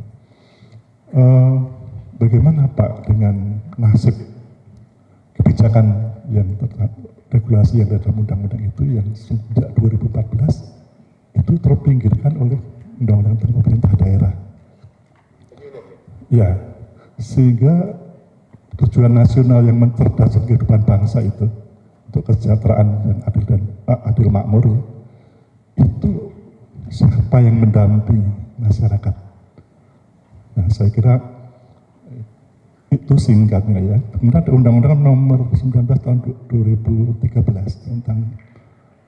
Bagaimana Pak dengan nasib kebijakan yang regulasi yang ada dalam undang-undang itu yang sejak 2014 itu terpinggirkan oleh undang-undang tentang pemerintah daerah. Ya, sehingga tujuan nasional yang mencerdaskan kehidupan bangsa itu untuk kesejahteraan dan adil makmur ya, itu siapa yang mendampingi masyarakat. Nah, saya kira itu singkatnya ya. Kemudian ada Undang-Undang Nomor 19 tahun 2013 tentang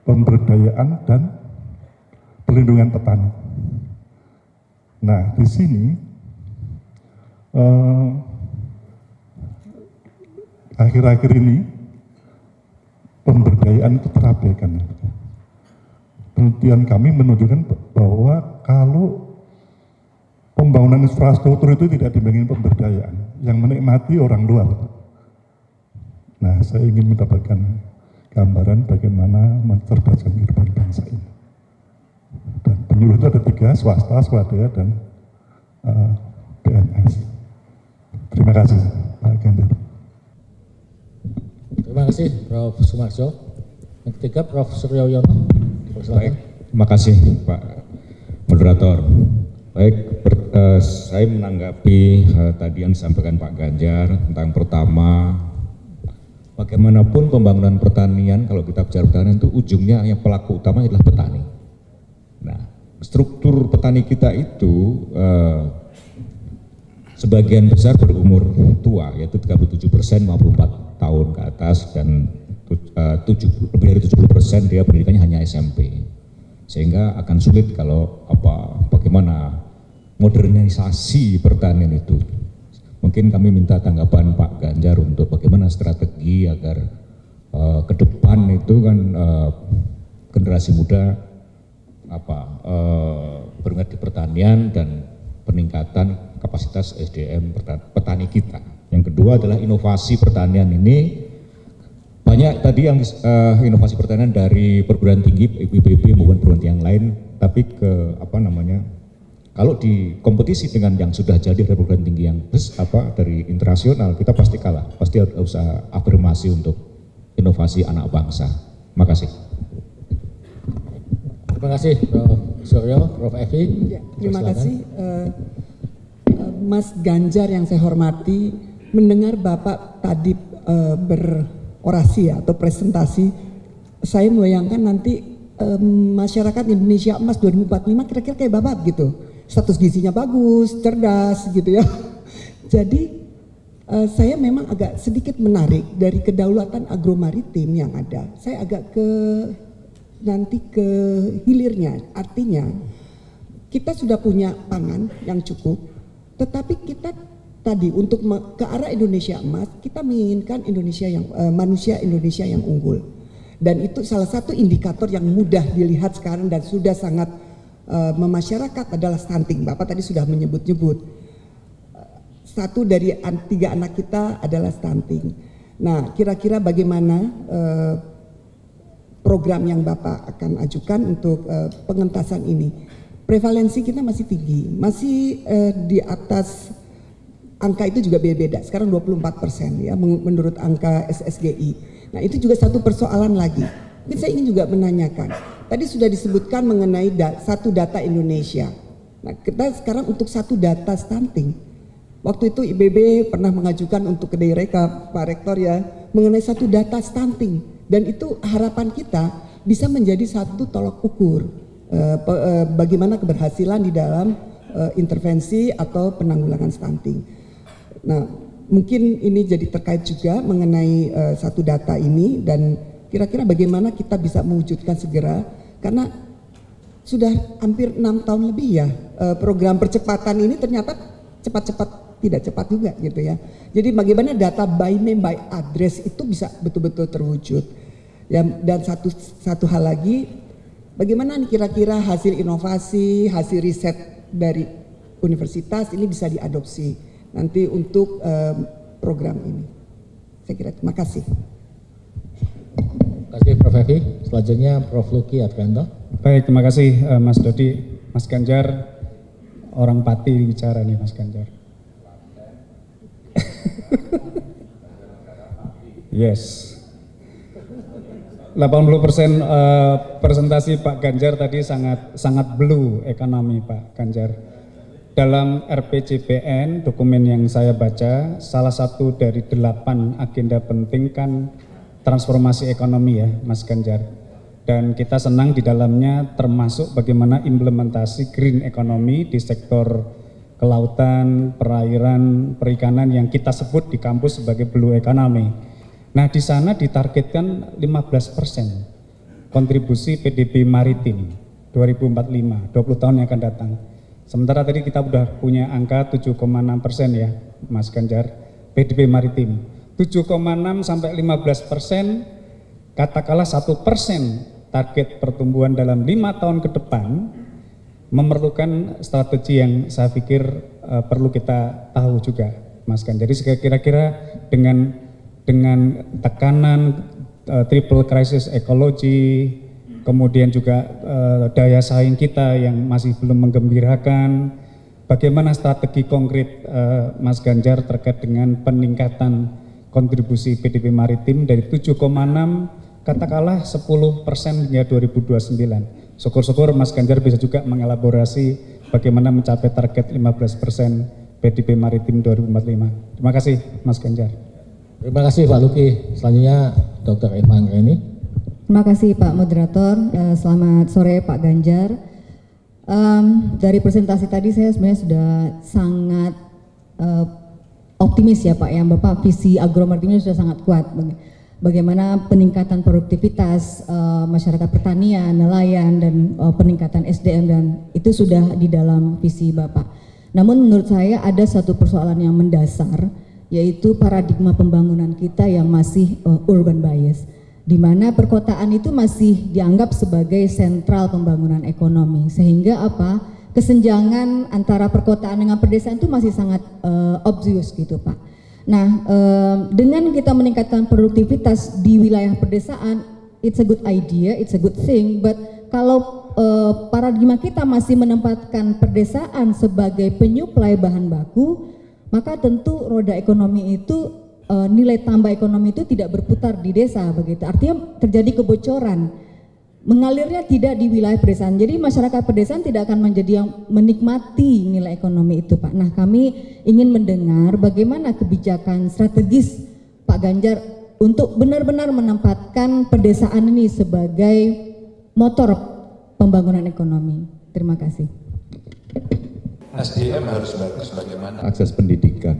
pemberdayaan dan perlindungan petani. Nah, di sini akhir-akhir ini pemberdayaan itu terabaikan. Penelitian kami menunjukkan bahwa kalau pembangunan infrastruktur itu tidak dibandingin pemberdayaan, yang menikmati orang luar. Nah, saya ingin mendapatkan gambaran bagaimana mencerdaskan kehidupan bangsa ini. Dan penyuluh itu ada 3, swasta, swadaya, dan PNS. Terima kasih, Pak Ganjar. Terima kasih, Prof. Sumarjo. Yang ketiga, Prof. Suryo Yono. Baik, terima kasih, Pak Moderator. Baik, saya menanggapi tadi yang disampaikan Pak Ganjar tentang pertama, bagaimanapun pembangunan pertanian, kalau kita bicara pertanian itu ujungnya yang pelaku utama adalah petani. Nah, struktur petani kita itu sebagian besar berumur tua, yaitu 37%, 54 tahun ke atas, dan lebih dari 70% dia pendidikannya hanya SMP. Sehingga akan sulit kalau bagaimana modernisasi pertanian itu. Mungkin kami minta tanggapan Pak Ganjar untuk bagaimana strategi agar ke depan itu kan generasi muda berminat di pertanian dan peningkatan kapasitas SDM petani kita. Yang kedua adalah inovasi pertanian ini. Banyak tadi yang inovasi pertanian dari perguruan tinggi, IPB maupun perguruan tinggi yang lain, tapi kalau di kompetisi dengan yang sudah jadi dari perguruan tinggi yang dari internasional, kita pasti kalah. Pasti harus usaha afirmasi untuk inovasi anak bangsa. Terima kasih. Terima kasih, Prof. Suryo, Prof. Evi. Ya, terima kasih, Mas Ganjar yang saya hormati. Mendengar Bapak tadi berorasi atau presentasi, saya membayangkan nanti masyarakat Indonesia Emas 2045 kira-kira kayak Bapak gitu. Status gizinya bagus, cerdas gitu ya. Jadi saya memang agak sedikit menarik dari kedaulatan agromaritim yang ada. Saya agak nanti ke hilirnya, artinya kita sudah punya pangan yang cukup, tetapi kita tadi untuk ke arah Indonesia emas, kita menginginkan Indonesia yang manusia Indonesia yang unggul, dan itu salah satu indikator yang mudah dilihat sekarang dan sudah sangat memasyarakat adalah stunting. Bapak tadi sudah menyebut-nyebut. Satu dari 3 anak kita adalah stunting. Nah, kira-kira bagaimana program yang Bapak akan ajukan untuk pengentasan ini? Prevalensi kita masih tinggi, masih di atas angka itu juga beda-beda. Sekarang 24% ya menurut angka SSGI. Nah, itu juga satu persoalan lagi. Mungkin saya ingin juga menanyakan. Tadi sudah disebutkan mengenai satu data Indonesia. Nah, kita sekarang untuk satu data stunting. Waktu itu IBB pernah mengajukan untuk ke Direkap, Pak Rektor ya, mengenai satu data stunting. Dan itu harapan kita bisa menjadi satu tolok ukur bagaimana keberhasilan di dalam intervensi atau penanggulangan stunting. Nah, mungkin ini jadi terkait juga mengenai satu data ini, dan kira-kira bagaimana kita bisa mewujudkan segera, karena sudah hampir 6 tahun lebih ya program percepatan ini ternyata cepat-cepat tidak cepat juga gitu ya. Jadi bagaimana data by name by address itu bisa betul-betul terwujud. Ya, dan satu hal lagi, bagaimana kira-kira hasil inovasi, hasil riset dari universitas ini bisa diadopsi nanti untuk program ini. Saya kira terima kasih. Terima kasih Prof. Evi. Selanjutnya Prof. Luki Adrianto. Baik, terima kasih Mas Dodi. Mas Ganjar, orang Pati bicara nih Mas Ganjar. Yes. 80% presentasi Pak Ganjar tadi sangat blue ekonomi Pak Ganjar. Dalam RPJPN, dokumen yang saya baca, salah satu dari 8 agenda penting kan transformasi ekonomi ya Mas Ganjar. Dan kita senang di dalamnya termasuk bagaimana implementasi green economy di sektor kelautan, perairan, perikanan yang kita sebut di kampus sebagai blue economy. Nah, di sana ditargetkan 15% kontribusi PDB maritim 2045, 20 tahun yang akan datang. Sementara tadi kita sudah punya angka 7,6% ya, Mas Ganjar, PDB maritim. 7,6 sampai 15%, katakanlah 1% target pertumbuhan dalam 5 tahun ke depan, memerlukan strategi yang saya pikir perlu kita tahu juga, Mas Ganjar. Jadi kira-kira dengan tekanan triple crisis ekologi, kemudian juga daya saing kita yang masih belum menggembirakan, bagaimana strategi konkret Mas Ganjar terkait dengan peningkatan kontribusi PDB maritim dari 7,6 katakanlah 10% hingga 2029. Syukur-syukur Mas Ganjar bisa juga mengelaborasi bagaimana mencapai target 15% PDB maritim 2045. Terima kasih Mas Ganjar. Terima kasih Pak Luki. Selanjutnya Dr. Eva Anggraini. Terima kasih Pak Moderator. Selamat sore Pak Ganjar. Dari presentasi tadi saya sebenarnya sudah sangat optimis ya Pak, yang Bapak visi agromaritimnya sudah sangat kuat. Bagaimana peningkatan produktivitas masyarakat pertanian, nelayan, dan peningkatan SDM, dan itu sudah di dalam visi Bapak. Namun menurut saya ada satu persoalan yang mendasar, yaitu paradigma pembangunan kita yang masih urban bias, di mana perkotaan itu masih dianggap sebagai sentral pembangunan ekonomi, sehingga kesenjangan antara perkotaan dengan pedesaan itu masih sangat obvious gitu Pak. Nah, dengan kita meningkatkan produktivitas di wilayah pedesaan, it's a good idea, it's a good thing, but kalau paradigma kita masih menempatkan pedesaan sebagai penyuplai bahan baku, maka tentu roda ekonomi itu, nilai tambah ekonomi itu tidak berputar di desa begitu. Artinya terjadi kebocoran. Mengalirnya tidak di wilayah pedesaan. Jadi masyarakat pedesaan tidak akan menjadi yang menikmati nilai ekonomi itu Pak. Nah, kami ingin mendengar bagaimana kebijakan strategis Pak Ganjar untuk benar-benar menempatkan pedesaan ini sebagai motor pembangunan ekonomi. Terima kasih. SDM harus bagus bagaimana? Akses pendidikan,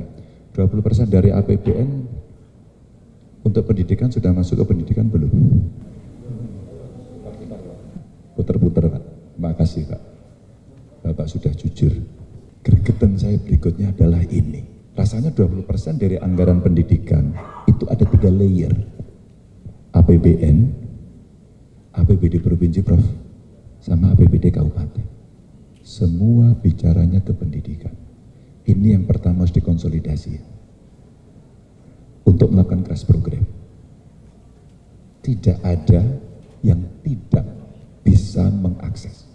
20% dari APBN untuk pendidikan sudah masuk ke pendidikan belum? saya berikutnya adalah ini. Rasanya 20% dari anggaran pendidikan itu ada 3 layer. APBN, APBD Provinsi Prof, sama APBD Kabupaten. Semua bicaranya ke pendidikan. Ini yang pertama harus dikonsolidasi untuk melakukan crash program. Tidak ada yang tidak bisa mengakses.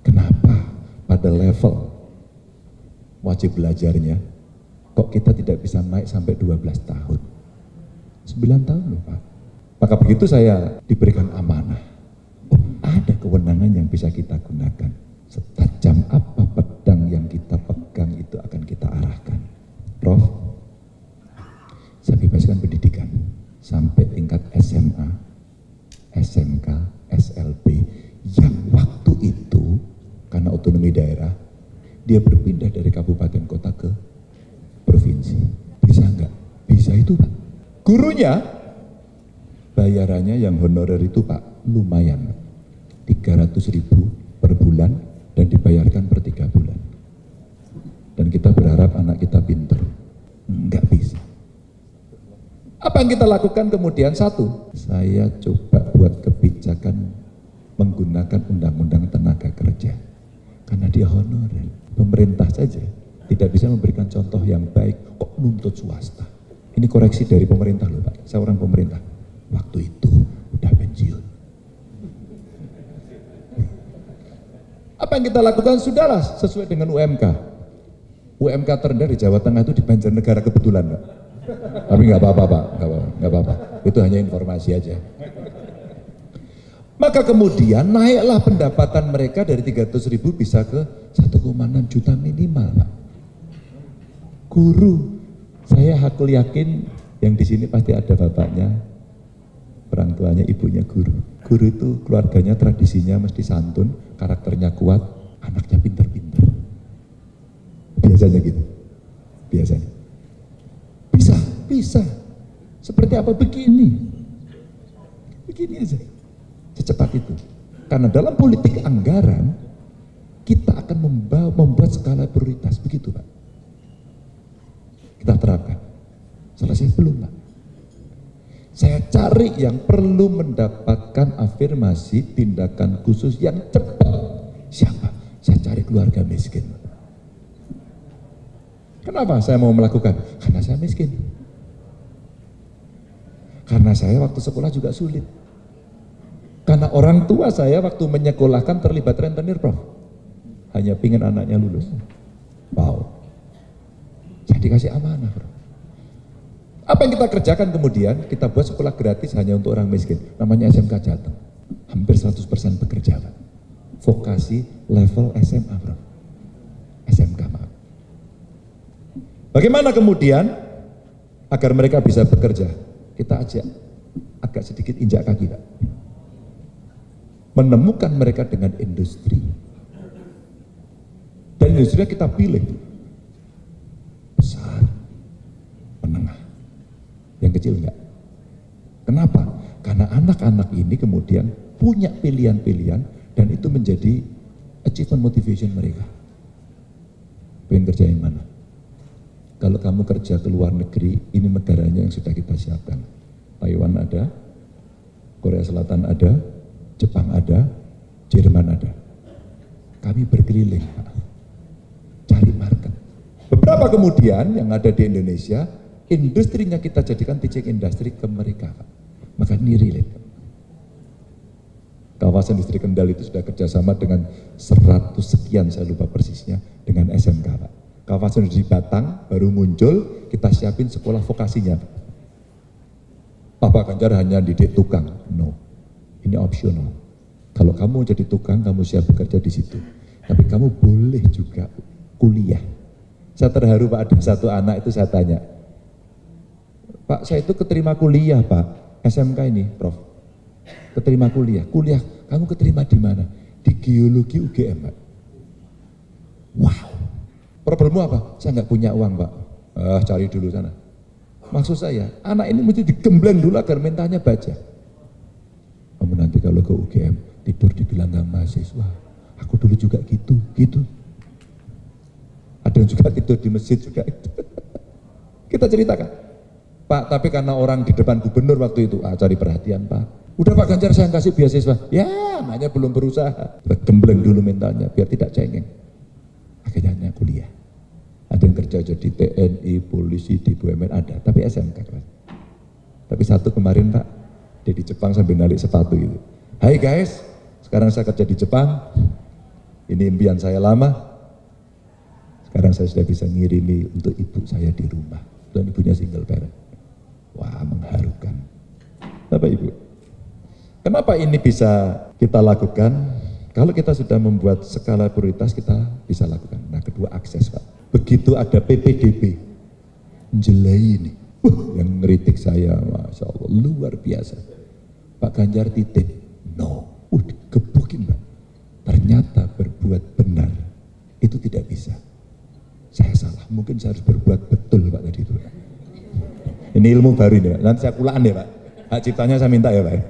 Kenapa pada level wajib belajarnya kok kita tidak bisa naik sampai 12 tahun? 9 tahun loh Pak. Maka begitu saya diberikan amanah, oh ada kewenangan yang bisa kita gunakan. Setajam apa pedang yang kita pegang itu akan kita arahkan. Prof, saya bebaskan pendidikan sampai tingkat SMA, SMK, SLB yang waktu itu karena otonomi daerah dia berpindah dari kabupaten kota ke provinsi. Bisa enggak? Bisa itu Pak. Gurunya bayarannya yang honorer itu Pak lumayan, 300.000 per bulan dan dibayarkan per 3 bulan. Dan kita berharap anak kita pinter. Enggak bisa. Apa yang kita lakukan kemudian? Satu, saya coba buat kebijakan menggunakan undang-undang tenaga kerja. Karena dia honorer. Pemerintah saja tidak bisa memberikan contoh yang baik, kok nuntut swasta. Ini koreksi dari pemerintah loh Pak, saya orang pemerintah. Waktu itu udah pensiun. Apa yang kita lakukan? Sudahlah sesuai dengan UMK. UMK terendah di Jawa Tengah itu di Banjarnegara kebetulan Pak. Tapi nggak apa-apa Pak, nggak apa-apa. Itu hanya informasi aja. Maka kemudian naiklah pendapatan mereka dari 300.000 bisa ke 1,6 juta minimal Pak. Guru, saya hakul yakin yang di sini pasti ada bapaknya, orang tuanya, ibunya guru. Guru itu keluarganya tradisinya mesti santun, karakternya kuat, anaknya pinter-pinter. Biasanya gitu, biasanya. Bisa. Seperti apa? Begini aja. Secepat itu. Karena dalam politik anggaran, kita akan membuat skala prioritas. Begitu Pak. Kita terapkan. Selesai belum Pak? Saya cari yang perlu mendapatkan afirmasi tindakan khusus yang cepat. Siapa? Saya cari keluarga miskin. Kenapa saya mau melakukan? Karena saya miskin. Karena saya waktu sekolah juga sulit. Karena orang tua saya waktu menyekolahkan terlibat rentenir Prof. Hanya pingin anaknya lulus. Wow. Jadi kasih amanah Prof. Apa yang kita kerjakan kemudian? Kita buat sekolah gratis hanya untuk orang miskin. Namanya SMK Jateng. Hampir 100% bekerja Pak. Vokasi level SMA Prof. SMK maaf. Bagaimana kemudian agar mereka bisa bekerja? Kita ajak agak sedikit injak kaki Pak. Menemukan mereka dengan industri. Dan industrinya kita pilih. Besar, menengah. Yang kecil enggak. Kenapa? Karena anak-anak ini kemudian punya pilihan-pilihan dan itu menjadi achievement motivation mereka. Pengen kerja yang mana? Kalau kamu kerja ke luar negeri, ini negaranya yang sudah kita siapkan. Taiwan ada, Korea Selatan ada, Jepang ada, Jerman ada. Kami berkeliling, Pak. Cari market. Beberapa kemudian yang ada di Indonesia, industrinya kita jadikan teaching industry ke mereka, Pak. Maka ini relate. Kawasan industri Kendal itu sudah kerjasama dengan 100 sekian, saya lupa persisnya, dengan SMK, Pak. Kawasan industri Batang baru muncul, kita siapin sekolah vokasinya, Pak. Pak Ganjar hanya didik tukang, no. Ini opsional. Kalau kamu jadi tukang, kamu siap bekerja di situ. Tapi kamu boleh juga kuliah. Saya terharu Pak, ada satu anak itu saya tanya, Pak saya itu keterima kuliah Pak, SMK ini Prof. Keterima kuliah, kamu keterima di mana? Di geologi UGM Pak. Wow. Problemmu apa? Saya nggak punya uang Pak. Cari dulu sana. Maksud saya, anak ini mesti digembleng dulu agar mentalnya baca. Kamu nanti kalau ke UGM tidur di gelanggang mahasiswa. Aku dulu juga gitu. Ada yang juga tidur di masjid juga itu. Kita ceritakan, Pak, tapi karena orang di depan gubernur waktu itu, cari perhatian Pak. Udah Pak Ganjar saya kasih beasiswa. Ya, namanya belum berusaha. Gembleng dulu mentalnya, biar tidak cengeng. Akhirnya kuliah. Ada yang kerja jadi TNI, polisi, di BUMN ada, tapi SMK kan. Tapi satu kemarin Pak, dia di Jepang sambil narik sepatu gitu. Hai guys, sekarang saya kerja di Jepang. Ini impian saya lama. Sekarang saya sudah bisa ngirimi untuk ibu saya di rumah. Dan ibunya single parent. Wah, mengharukan. Bapak Ibu, kenapa ini bisa kita lakukan? Kalau kita sudah membuat skala prioritas, kita bisa lakukan. Nah, kedua akses Pak. Begitu ada PPDB, jelai ini, yang ngeritik saya, Masya Allah, luar biasa. Pak Ganjar titik, no, digebukin Pak. Ternyata berbuat benar, itu tidak bisa. Saya salah, mungkin saya harus berbuat betul Pak tadi itu. Ini ilmu baru ini Pak, nanti saya kulaan ya Pak. Hak ciptanya saya minta ya Pak.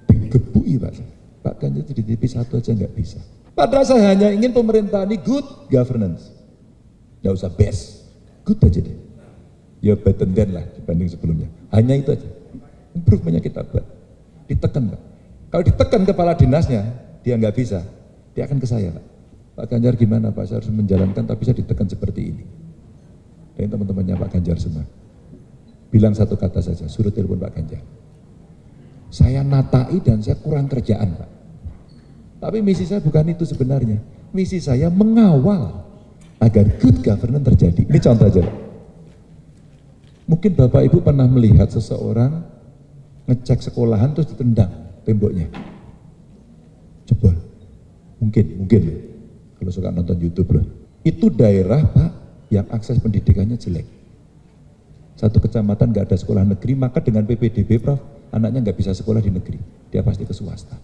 Digebui Pak. Pak Ganjar di TV 1 aja nggak bisa. Padahal saya hanya ingin pemerintah ini good governance. Nggak usah best, good aja deh. Ya better than lah dibanding sebelumnya. Hanya itu aja. Improvementnya kita buat. Ditekan Pak. Kalau ditekan kepala dinasnya, dia nggak bisa. Dia akan ke saya Pak. Pak Ganjar gimana Pak, saya harus menjalankan tapi saya ditekan seperti ini. Dan teman-temannya Pak Ganjar semua. Bilang satu kata saja, suruh telepon Pak Ganjar. Saya natai dan saya kurang kerjaan Pak. Tapi misi saya bukan itu sebenarnya. Misi saya mengawal agar good governance terjadi. Ini contoh aja Pak. Mungkin Bapak Ibu pernah melihat seseorang ngecek sekolahan terus ditendang temboknya. Jebol. Mungkin. Kalau suka nonton YouTube loh. Itu daerah Pak yang akses pendidikannya jelek. Satu kecamatan nggak ada sekolah negeri, maka dengan PPDB Prof, anaknya nggak bisa sekolah di negeri. Dia pasti ke swasta.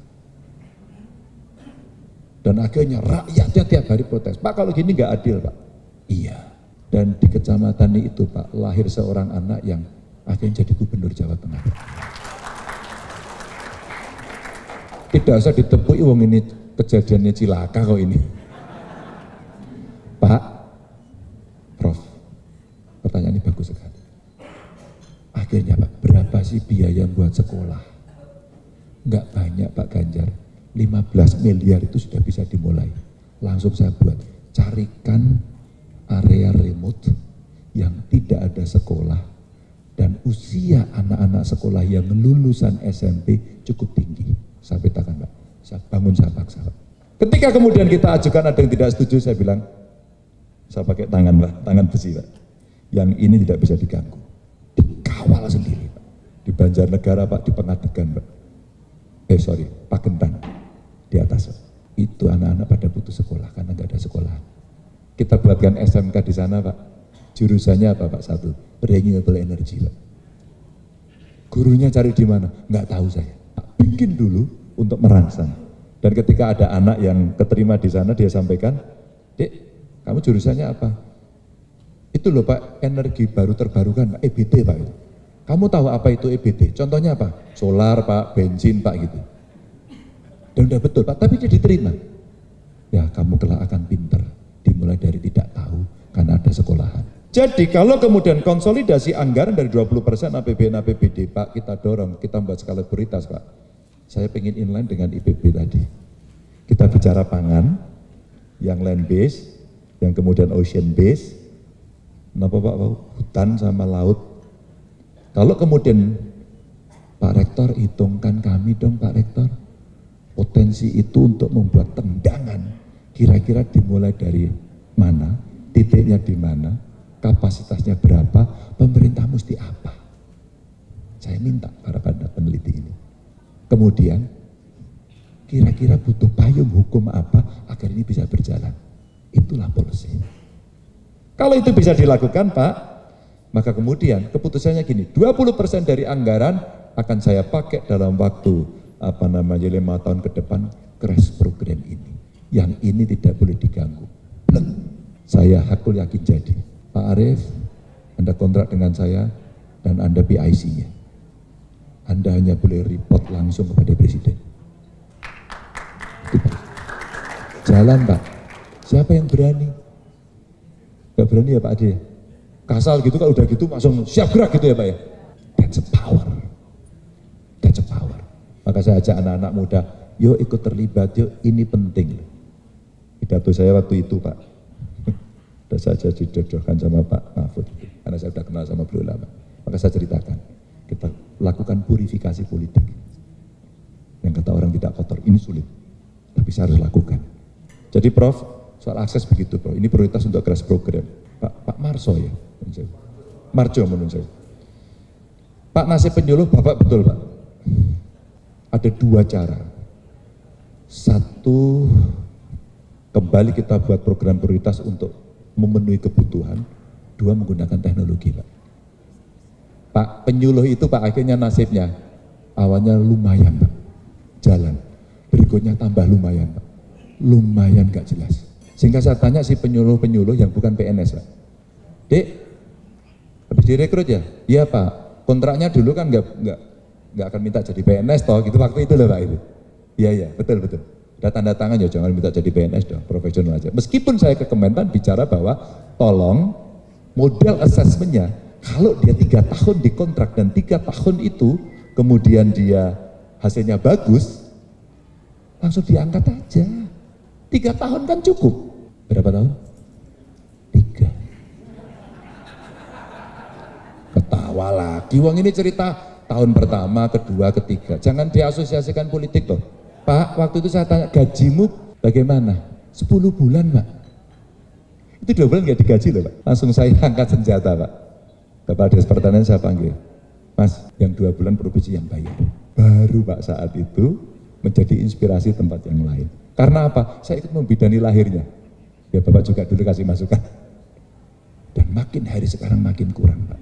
Dan akhirnya rakyatnya tiap hari protes. Pak kalau gini nggak adil Pak. Iya. Dan di kecamatan itu Pak, lahir seorang anak yang akhirnya jadi gubernur Jawa Tengah. Tidak usah ditepui, wong ini kejadiannya cilaka kok ini. Pak, Prof, pertanyaan ini bagus sekali. Akhirnya Pak, berapa sih biaya buat sekolah? Enggak banyak Pak Ganjar, 15 miliar itu sudah bisa dimulai. Langsung saya buat, carikan area remote yang tidak ada sekolah dan usia anak-anak sekolah yang lulusan SMP cukup tinggi. Saya petakan Pak, saya bangun, saya paksa Pak. Ketika kemudian kita ajukan ada yang tidak setuju, saya bilang, saya pakai tangan Pak, tangan besi Pak. Yang ini tidak bisa diganggu. Dikawal sendiri Pak. Di Banjarnegara Pak, di Pengadegan Pak. Pagentan di atas Pak. Itu anak-anak pada putus sekolah karena nggak ada sekolah. Kita buatkan SMK di sana Pak. Jurusannya apa Pak? Satu, renewable energy Pak. Gurunya cari di mana? Nggak tahu saya. Pak, bikin dulu untuk merangsang. Dan ketika ada anak yang keterima di sana, dia sampaikan, Dek, kamu jurusannya apa? Itu loh Pak, energi baru terbarukan Pak, EBT Pak. Kamu tahu apa itu EBT? Contohnya apa? Solar Pak, bensin Pak gitu. Dan udah betul Pak, tapi dia diterima. Ya kamu kelak akan pinter, dimulai dari tidak tahu karena ada sekolahan. Jadi kalau kemudian konsolidasi anggaran dari 20% APBN APBD Pak, kita dorong, kita membuat skala prioritas Pak. Saya pengen inline dengan IPB tadi. Kita bicara pangan, yang land base, yang kemudian ocean base, kenapa Pak? Hutan sama laut. Kalau kemudian Pak Rektor hitungkan kami dong Pak Rektor, potensi itu untuk membuat tendangan, kira-kira dimulai dari mana, titiknya di mana, kapasitasnya berapa, pemerintah mesti apa. Saya minta para peneliti ini. Kemudian kira-kira butuh payung hukum apa agar ini bisa berjalan. Itulah policy. Kalau itu bisa dilakukan Pak, maka kemudian keputusannya gini, 20% dari anggaran akan saya pakai dalam waktu 5 tahun ke depan crash program ini. Yang ini tidak boleh diganggu. Bleng. Saya hakul yakin jadi. Pak Arief, Anda kontrak dengan saya dan Anda PIC-nya. Anda hanya boleh report langsung kepada Presiden. Jalan Pak. Siapa yang berani? Gak berani ya Pak Ade? Kasal gitu, kalau udah gitu langsung siap gerak gitu ya Pak ya? That's a power. That's a power. Maka saya ajak anak-anak muda, yuk ikut terlibat, yuk ini penting. Pidato saya waktu itu Pak, udah saja dijodohkan sama Pak Mahfud, karena saya sudah kenal sama beliau lama. Maka saya ceritakan, kita lakukan purifikasi politik. Yang kata orang tidak kotor, ini sulit, tapi saya harus lakukan. Jadi Prof, soal akses begitu Prof, ini prioritas untuk keras program. Pak Marso ya, Marjo menurut saya. Pak nasib penyuluh Bapak betul Pak. Ada dua cara. Satu, kembali kita buat program prioritas untuk memenuhi kebutuhan. Dua, menggunakan teknologi Pak. Pak penyuluh itu Pak akhirnya nasibnya awalnya lumayan Pak, jalan. Berikutnya tambah lumayan Pak, lumayan gak jelas. Sehingga saya tanya si penyuluh-penyuluh yang bukan PNS Pak, Dek, habis direkrut ya? Iya Pak, kontraknya dulu kan nggak akan minta jadi PNS toh, gitu waktu itu loh Pak itu. Iya betul. Udah tanda tangan ya, jangan minta jadi PNS dong, profesional aja. Meskipun saya ke Kementan bicara bahwa tolong model asesmennya, kalau dia 3 tahun dikontrak dan 3 tahun itu kemudian dia hasilnya bagus, langsung diangkat aja. 3 tahun kan cukup. Berapa tahun? 3. Ketawa lagi, uang ini cerita tahun pertama, kedua, ketiga. Jangan diasosiasikan politik loh. Pak, waktu itu saya tanya, gajimu bagaimana? 10 bulan Pak. Itu 2 bulan nggak digaji loh Pak. Langsung saya angkat senjata Pak. Bapak Des Pertanian saya panggil, Mas, yang 2 bulan provinsi yang bayar. Baru Pak saat itu menjadi inspirasi tempat yang lain. Karena apa? Saya ikut membidani lahirnya. Ya Bapak juga dulu kasih masukan. Dan makin hari sekarang makin kurang Pak.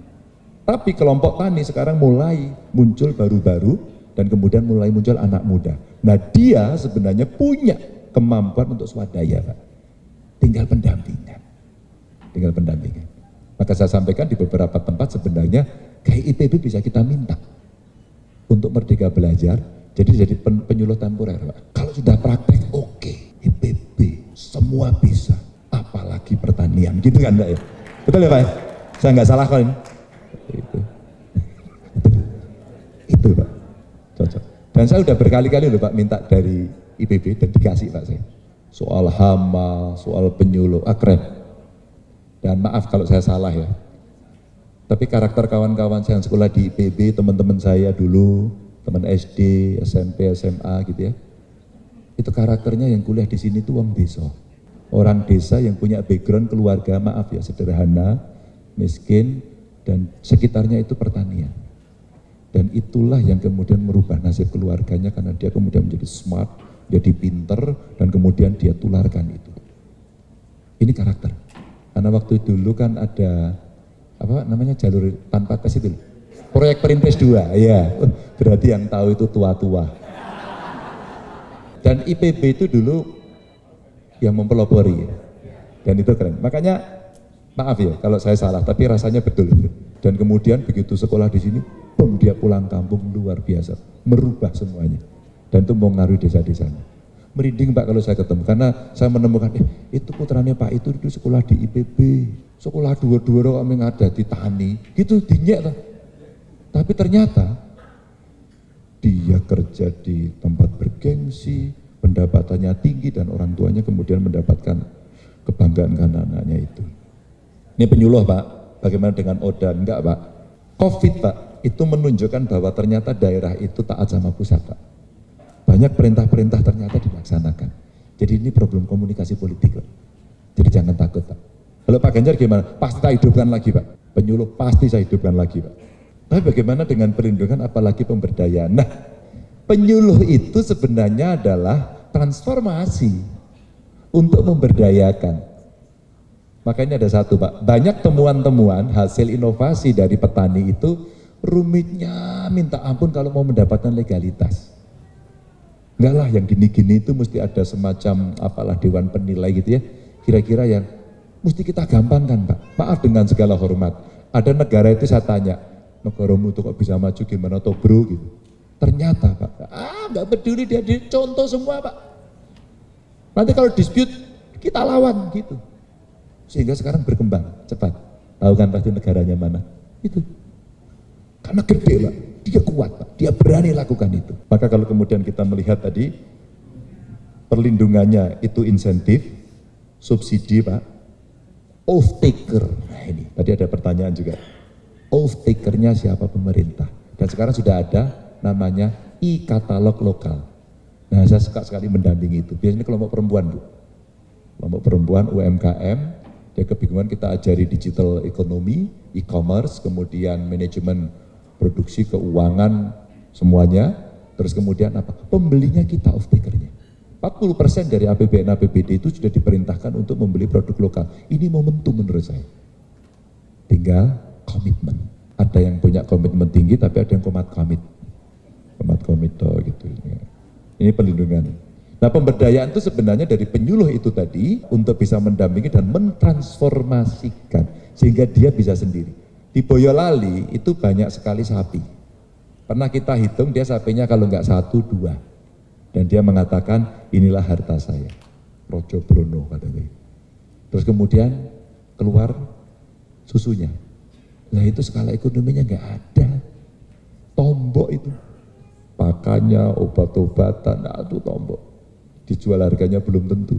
Tapi kelompok tani sekarang mulai muncul baru-baru dan kemudian mulai muncul anak muda. Nah dia sebenarnya punya kemampuan untuk swadaya Pak. Tinggal pendampingan. Maka saya sampaikan di beberapa tempat sebenarnya kayak IPB bisa kita minta untuk Merdeka Belajar. Jadi penyuluh temporer Pak. Kalau sudah praktek oke, IPB semua bisa, apalagi pertanian, gitu kan Pak ya? Betul ya Pak? Saya nggak salah kan? Itu Pak, cocok. Dan saya udah berkali-kali loh Pak minta dari IPB dan dikasih Pak saya. Soal hama, soal penyuluh, keren. Dan maaf kalau saya salah ya. Tapi karakter kawan-kawan saya yang sekolah di IPB, teman-teman saya dulu, teman SD, SMP, SMA gitu ya. Itu karakternya yang kuliah di sini tuh orang desa. Orang desa yang punya background keluarga, maaf ya, sederhana, miskin, dan sekitarnya itu pertanian. Dan itulah yang kemudian merubah nasib keluarganya karena dia kemudian menjadi smart, jadi pinter, dan kemudian dia tularkan itu. Ini karakter. Karena waktu dulu kan ada, apa namanya, jalur tanpa tes itu. Proyek Perintis 2, ya. Berarti yang tahu itu tua-tua. Dan IPB itu dulu yang mempelopori. Dan itu keren. Makanya, maaf ya kalau saya salah, tapi rasanya betul itu. Dan kemudian begitu sekolah di sini, boom, dia pulang kampung luar biasa. Merubah semuanya. Dan itu mengaruhi desa-desanya. Merinding Pak kalau saya ketemu, karena saya menemukan, itu putranya Pak itu sekolah di IPB. Sekolah dua-dua kami ada di tani. Gitu, dinyek lah. Tapi ternyata dia kerja di tempat bergengsi, pendapatannya tinggi dan orang tuanya kemudian mendapatkan kebanggaan karena anaknya itu. Ini penyuluh Pak, bagaimana dengan Oda? Enggak Pak. COVID Pak, itu menunjukkan bahwa ternyata daerah itu taat sama pusat Pak. Banyak perintah-perintah ternyata dilaksanakan. Jadi ini problem komunikasi politik Pak. Jadi jangan takut Pak. Kalau Pak Ganjar gimana? Pasti saya hidupkan lagi Pak. Penyuluh pasti saya hidupkan lagi Pak. Tapi bagaimana dengan perlindungan apalagi pemberdayaan? Nah, penyuluh itu sebenarnya adalah transformasi untuk memberdayakan. Makanya ada satu Pak, banyak temuan-temuan hasil inovasi dari petani itu rumitnya minta ampun kalau mau mendapatkan legalitas. Enggak lah, yang gini-gini itu mesti ada semacam apalah dewan penilai gitu ya, kira-kira yang mesti kita gampangkan Pak. Maaf dengan segala hormat, ada negara itu saya tanya, negaramu itu kok bisa maju gimana toh bro gitu. Ternyata Pak, nggak peduli dia dicontoh semua Pak. Nanti kalau dispute kita lawan gitu. Sehingga sekarang berkembang cepat. Tahu kan pasti negaranya mana? Itu. Karena gede Pak, dia kuat Pak, dia berani lakukan itu. Maka kalau kemudian kita melihat tadi, perlindungannya itu insentif, subsidi Pak, off taker. Nah ini, tadi ada pertanyaan juga. Off takernya siapa? Pemerintah. Dan sekarang sudah ada namanya e-katalog lokal. Nah saya suka sekali mendampingi itu. Biasanya kelompok perempuan Bu. Kelompok perempuan, UMKM, dia kebingungan kita ajari digital ekonomi, e-commerce, kemudian manajemen produksi, keuangan, semuanya. Terus kemudian apa? Pembelinya kita off takernya. 40% dari APBN APBD itu sudah diperintahkan untuk membeli produk lokal. Ini momentum menurut saya. Tinggal komitmen. Ada yang punya komitmen tinggi, tapi ada yang komit gitu. Ini perlindungan. Nah pemberdayaan itu sebenarnya dari penyuluh itu tadi untuk bisa mendampingi dan mentransformasikan sehingga dia bisa sendiri. Di Boyolali itu banyak sekali sapi. Pernah kita hitung dia sapinya kalau nggak 1, 2. Dan dia mengatakan inilah harta saya. Rojo Brono katanya. Terus kemudian keluar susunya. Nah itu skala ekonominya nggak ada. Tombok itu. Pakannya, obat-obatan, nah itu tombok. Dijual harganya belum tentu.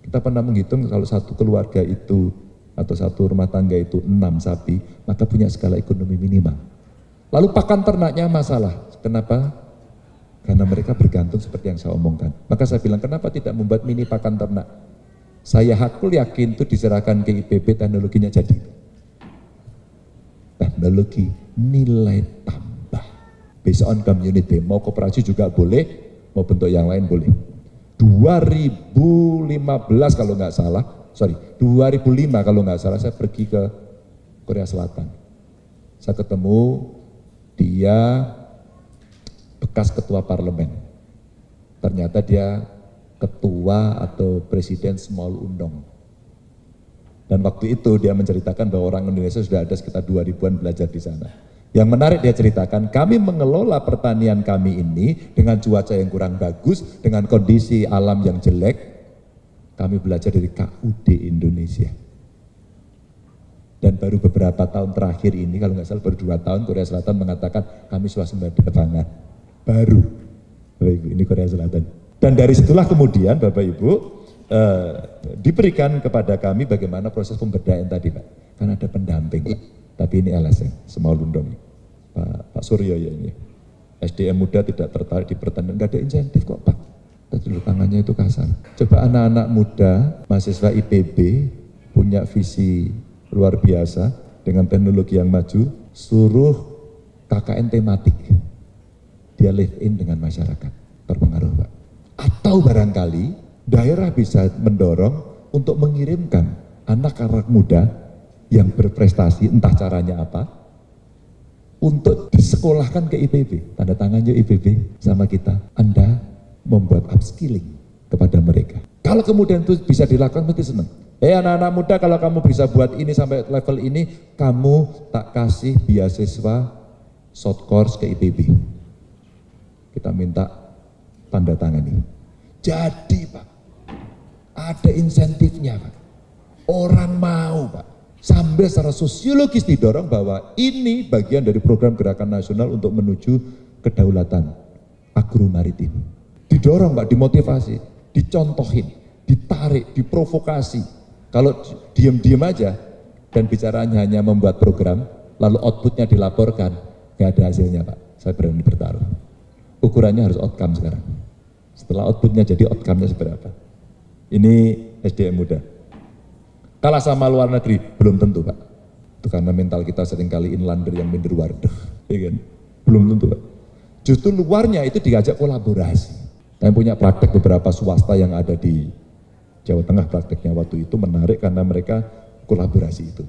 Kita pernah menghitung kalau satu keluarga itu atau satu rumah tangga itu 6 sapi, maka punya skala ekonomi minimal. Lalu pakan ternaknya masalah. Kenapa? Karena mereka bergantung seperti yang saya omongkan. Maka saya bilang, kenapa tidak membuat mini pakan ternak? Saya hakul yakin itu diserahkan ke IPB, teknologinya jadi. Teknologi nilai tambah. Based on community, mau koperasi juga boleh, mau bentuk yang lain boleh. 2015 kalau nggak salah, 2005 kalau nggak salah saya pergi ke Korea Selatan. Saya ketemu dia bekas ketua parlemen. Ternyata dia ketua atau presiden Small Undong. Dan waktu itu dia menceritakan bahwa orang Indonesia sudah ada sekitar 2000-an belajar di sana. Yang menarik dia ceritakan, kami mengelola pertanian kami ini dengan cuaca yang kurang bagus, dengan kondisi alam yang jelek. Kami belajar dari KUD Indonesia. Dan baru beberapa tahun terakhir ini, kalau nggak salah baru 2 tahun, Korea Selatan mengatakan kami swasembada pangan. Baru, Bapak Ibu, ini Korea Selatan. Dan dari situlah kemudian Bapak Ibu diberikan kepada kami bagaimana proses pemberdayaan tadi Pak. Karena ada pendamping, tapi ini LSM, Small Undong, Pak Suryo ya ini. SDM muda tidak tertarik di pertanian, nggak ada insentif kok Pak. Tadi tangannya itu kasar. Coba anak-anak muda, mahasiswa IPB, punya visi luar biasa dengan teknologi yang maju, suruh KKN tematik. Dia live in dengan masyarakat, terpengaruh Pak. Atau barangkali daerah bisa mendorong untuk mengirimkan anak-anak muda yang berprestasi, entah caranya apa, untuk disekolahkan ke IPB. Tanda tangannya IPB sama kita, Anda membuat upskilling kepada mereka. Kalau kemudian itu bisa dilakukan, mesti senang. Anak-anak muda, kalau kamu bisa buat ini sampai level ini, kamu tak kasih beasiswa short course ke IPB. Kita minta tanda tangan ini. Jadi Pak, ada insentifnya Pak. Orang mau Pak. Sambil secara sosiologis didorong bahwa ini bagian dari program gerakan nasional untuk menuju kedaulatan agromaritim. Didorong Pak, dimotivasi, dicontohin, ditarik, diprovokasi. Kalau diam-diam aja dan bicaranya hanya membuat program, lalu outputnya dilaporkan, nggak ada hasilnya Pak. Saya berani bertaruh. Ukurannya harus outcome sekarang. Setelah outputnya jadi outcome-nya seberapa. Ini SDM muda. Kalah sama luar negeri, belum tentu Pak. Itu karena mental kita seringkali inlander yang minder wardah. Ya kan? Belum tentu Pak. Justru luarnya itu diajak kolaborasi. Saya punya praktek beberapa swasta yang ada di Jawa Tengah, prakteknya waktu itu menarik karena mereka kolaborasi itu.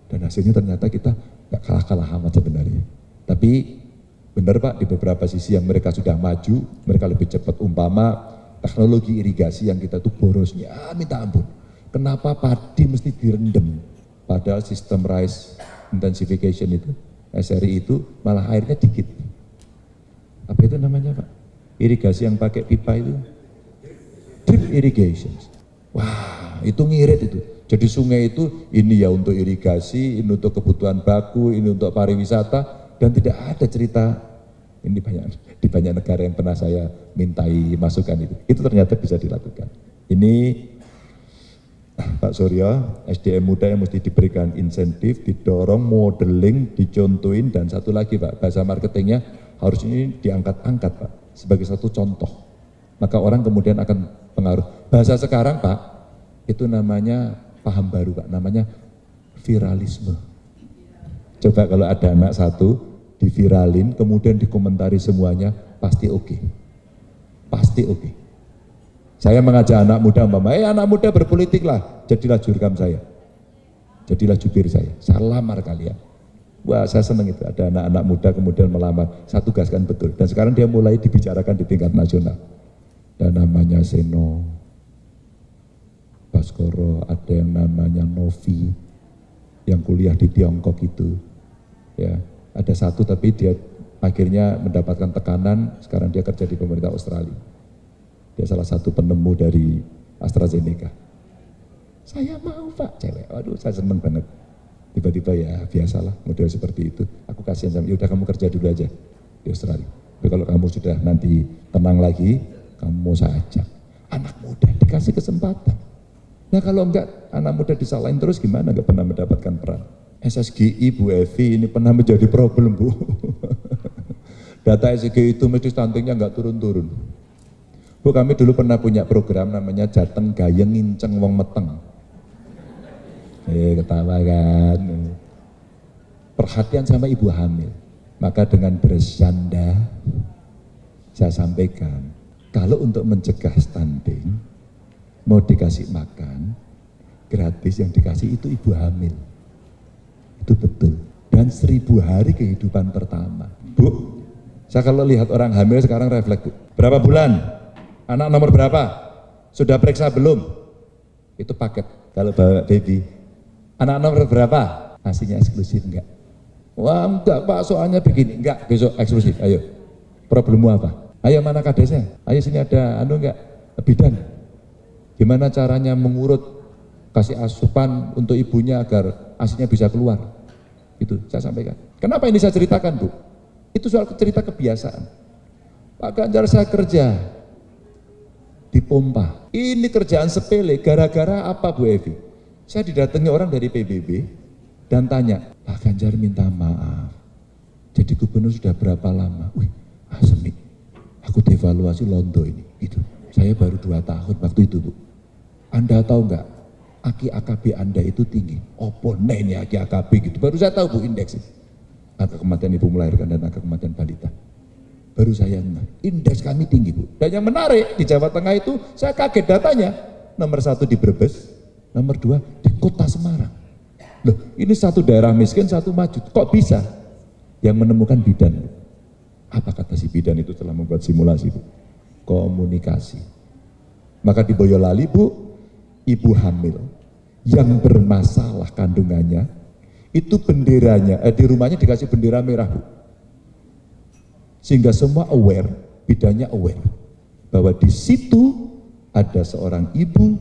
Dan hasilnya ternyata kita nggak kalah-kalah amat sebenarnya. Tapi benar Pak, di beberapa sisi yang mereka sudah maju, mereka lebih cepat. Umpama teknologi irigasi yang kita tuh borosnya, minta ampun. Kenapa padi mesti direndam? Padahal sistem rice intensification itu, SRI itu malah airnya dikit. Apa itu namanya Pak? Irigasi yang pakai pipa itu? Drip irrigation. Wah, itu ngirit itu. Jadi sungai itu ini ya untuk irigasi, ini untuk kebutuhan baku, ini untuk pariwisata, dan tidak ada cerita ini di banyak negara yang pernah saya mintai masukan itu. Itu ternyata bisa dilakukan. Ini Pak Suryo, SDM muda yang mesti diberikan insentif, didorong, modeling, dicontohin, dan satu lagi Pak, bahasa marketingnya harus ini diangkat-angkat Pak, sebagai satu contoh. Maka orang kemudian akan pengaruh. Bahasa sekarang Pak, itu namanya paham baru Pak, namanya viralisme. Coba kalau ada anak satu, diviralin, kemudian dikomentari semuanya, pasti oke. Pasti oke. Saya mengajak anak muda, anak muda berpolitik lah, jadilah jurkam saya. Jadilah jubir saya lamar kalian. Wah saya senang itu, ada anak-anak muda kemudian melamar, saya tugaskan betul. Dan sekarang dia mulai dibicarakan di tingkat nasional. Dan namanya Seno, Baskoro, ada yang namanya Novi, yang kuliah di Tiongkok itu. Ya, ada satu tapi dia akhirnya mendapatkan tekanan, sekarang dia kerja di pemerintah Australia. Dia salah satu penemu dari AstraZeneca. Saya mau Pak, cewek. Waduh, saya seneng banget. Tiba-tiba ya biasalah model seperti itu. Aku kasihan sama, yaudah kamu kerja dulu aja di Australia. Tapi kalau kamu sudah nanti tenang lagi, kamu mau saya ajak. Anak muda dikasih kesempatan. Nah kalau enggak, anak muda disalahin terus gimana? Enggak pernah mendapatkan peran. SSGI Bu Evi ini pernah menjadi problem Bu. Data SSGI itu mesti stuntingnya enggak turun-turun. Bu, kami dulu pernah punya program namanya Jateng Gayeng Nginceng Wong Meteng. Ketawa kan. Perhatian sama ibu hamil. Maka dengan bersanda saya sampaikan, kalau untuk mencegah stunting, mau dikasih makan, gratis yang dikasih itu ibu hamil. Itu betul. Dan 1000 hari kehidupan pertama. Bu, saya kalau lihat orang hamil sekarang refleks, Bu. Berapa bulan? Anak nomor berapa? Sudah periksa belum? Itu paket kalau bawa baby. Anak nomor berapa? Hasilnya eksklusif enggak? Wah enggak Pak, soalnya begini. Enggak, besok eksklusif, ayo. Problemmu apa? Ayo mana kadesnya? Ayo sini ada enggak? Bidan. Gimana caranya mengurut, kasih asupan untuk ibunya agar asinya bisa keluar? Itu saya sampaikan. Kenapa ini saya ceritakan Bu? Itu soal cerita kebiasaan. Pak Ganjar saya kerja di pompa. Ini kerjaan sepele, gara-gara apa Bu Evi? Saya didatangi orang dari PBB dan tanya, Pak Ganjar minta maaf, jadi gubernur sudah berapa lama? Wih, Semik, aku devaluasi Londo ini. Gitu. Saya baru 2 tahun waktu itu Bu. Anda tahu nggak, aki AKB Anda itu tinggi. Opo ini aki AKB gitu. Baru saya tahu Bu indeks. Angka kematian ibu melahirkan dan angka kematian balita. Baru saya indeks kami tinggi Bu. Dan yang menarik di Jawa Tengah itu saya kaget datanya. Nomor 1 di Brebes, nomor 2 di Kota Semarang. Loh ini satu daerah miskin, satu maju. Kok bisa? Yang menemukan bidan Bu. Apa kata si bidan itu setelah membuat simulasi Bu? Komunikasi. Maka di Boyolali Bu, ibu hamil yang bermasalah kandungannya, itu benderanya, di rumahnya dikasih bendera merah Bu. Sehingga semua aware, bidannya aware bahwa di situ ada seorang ibu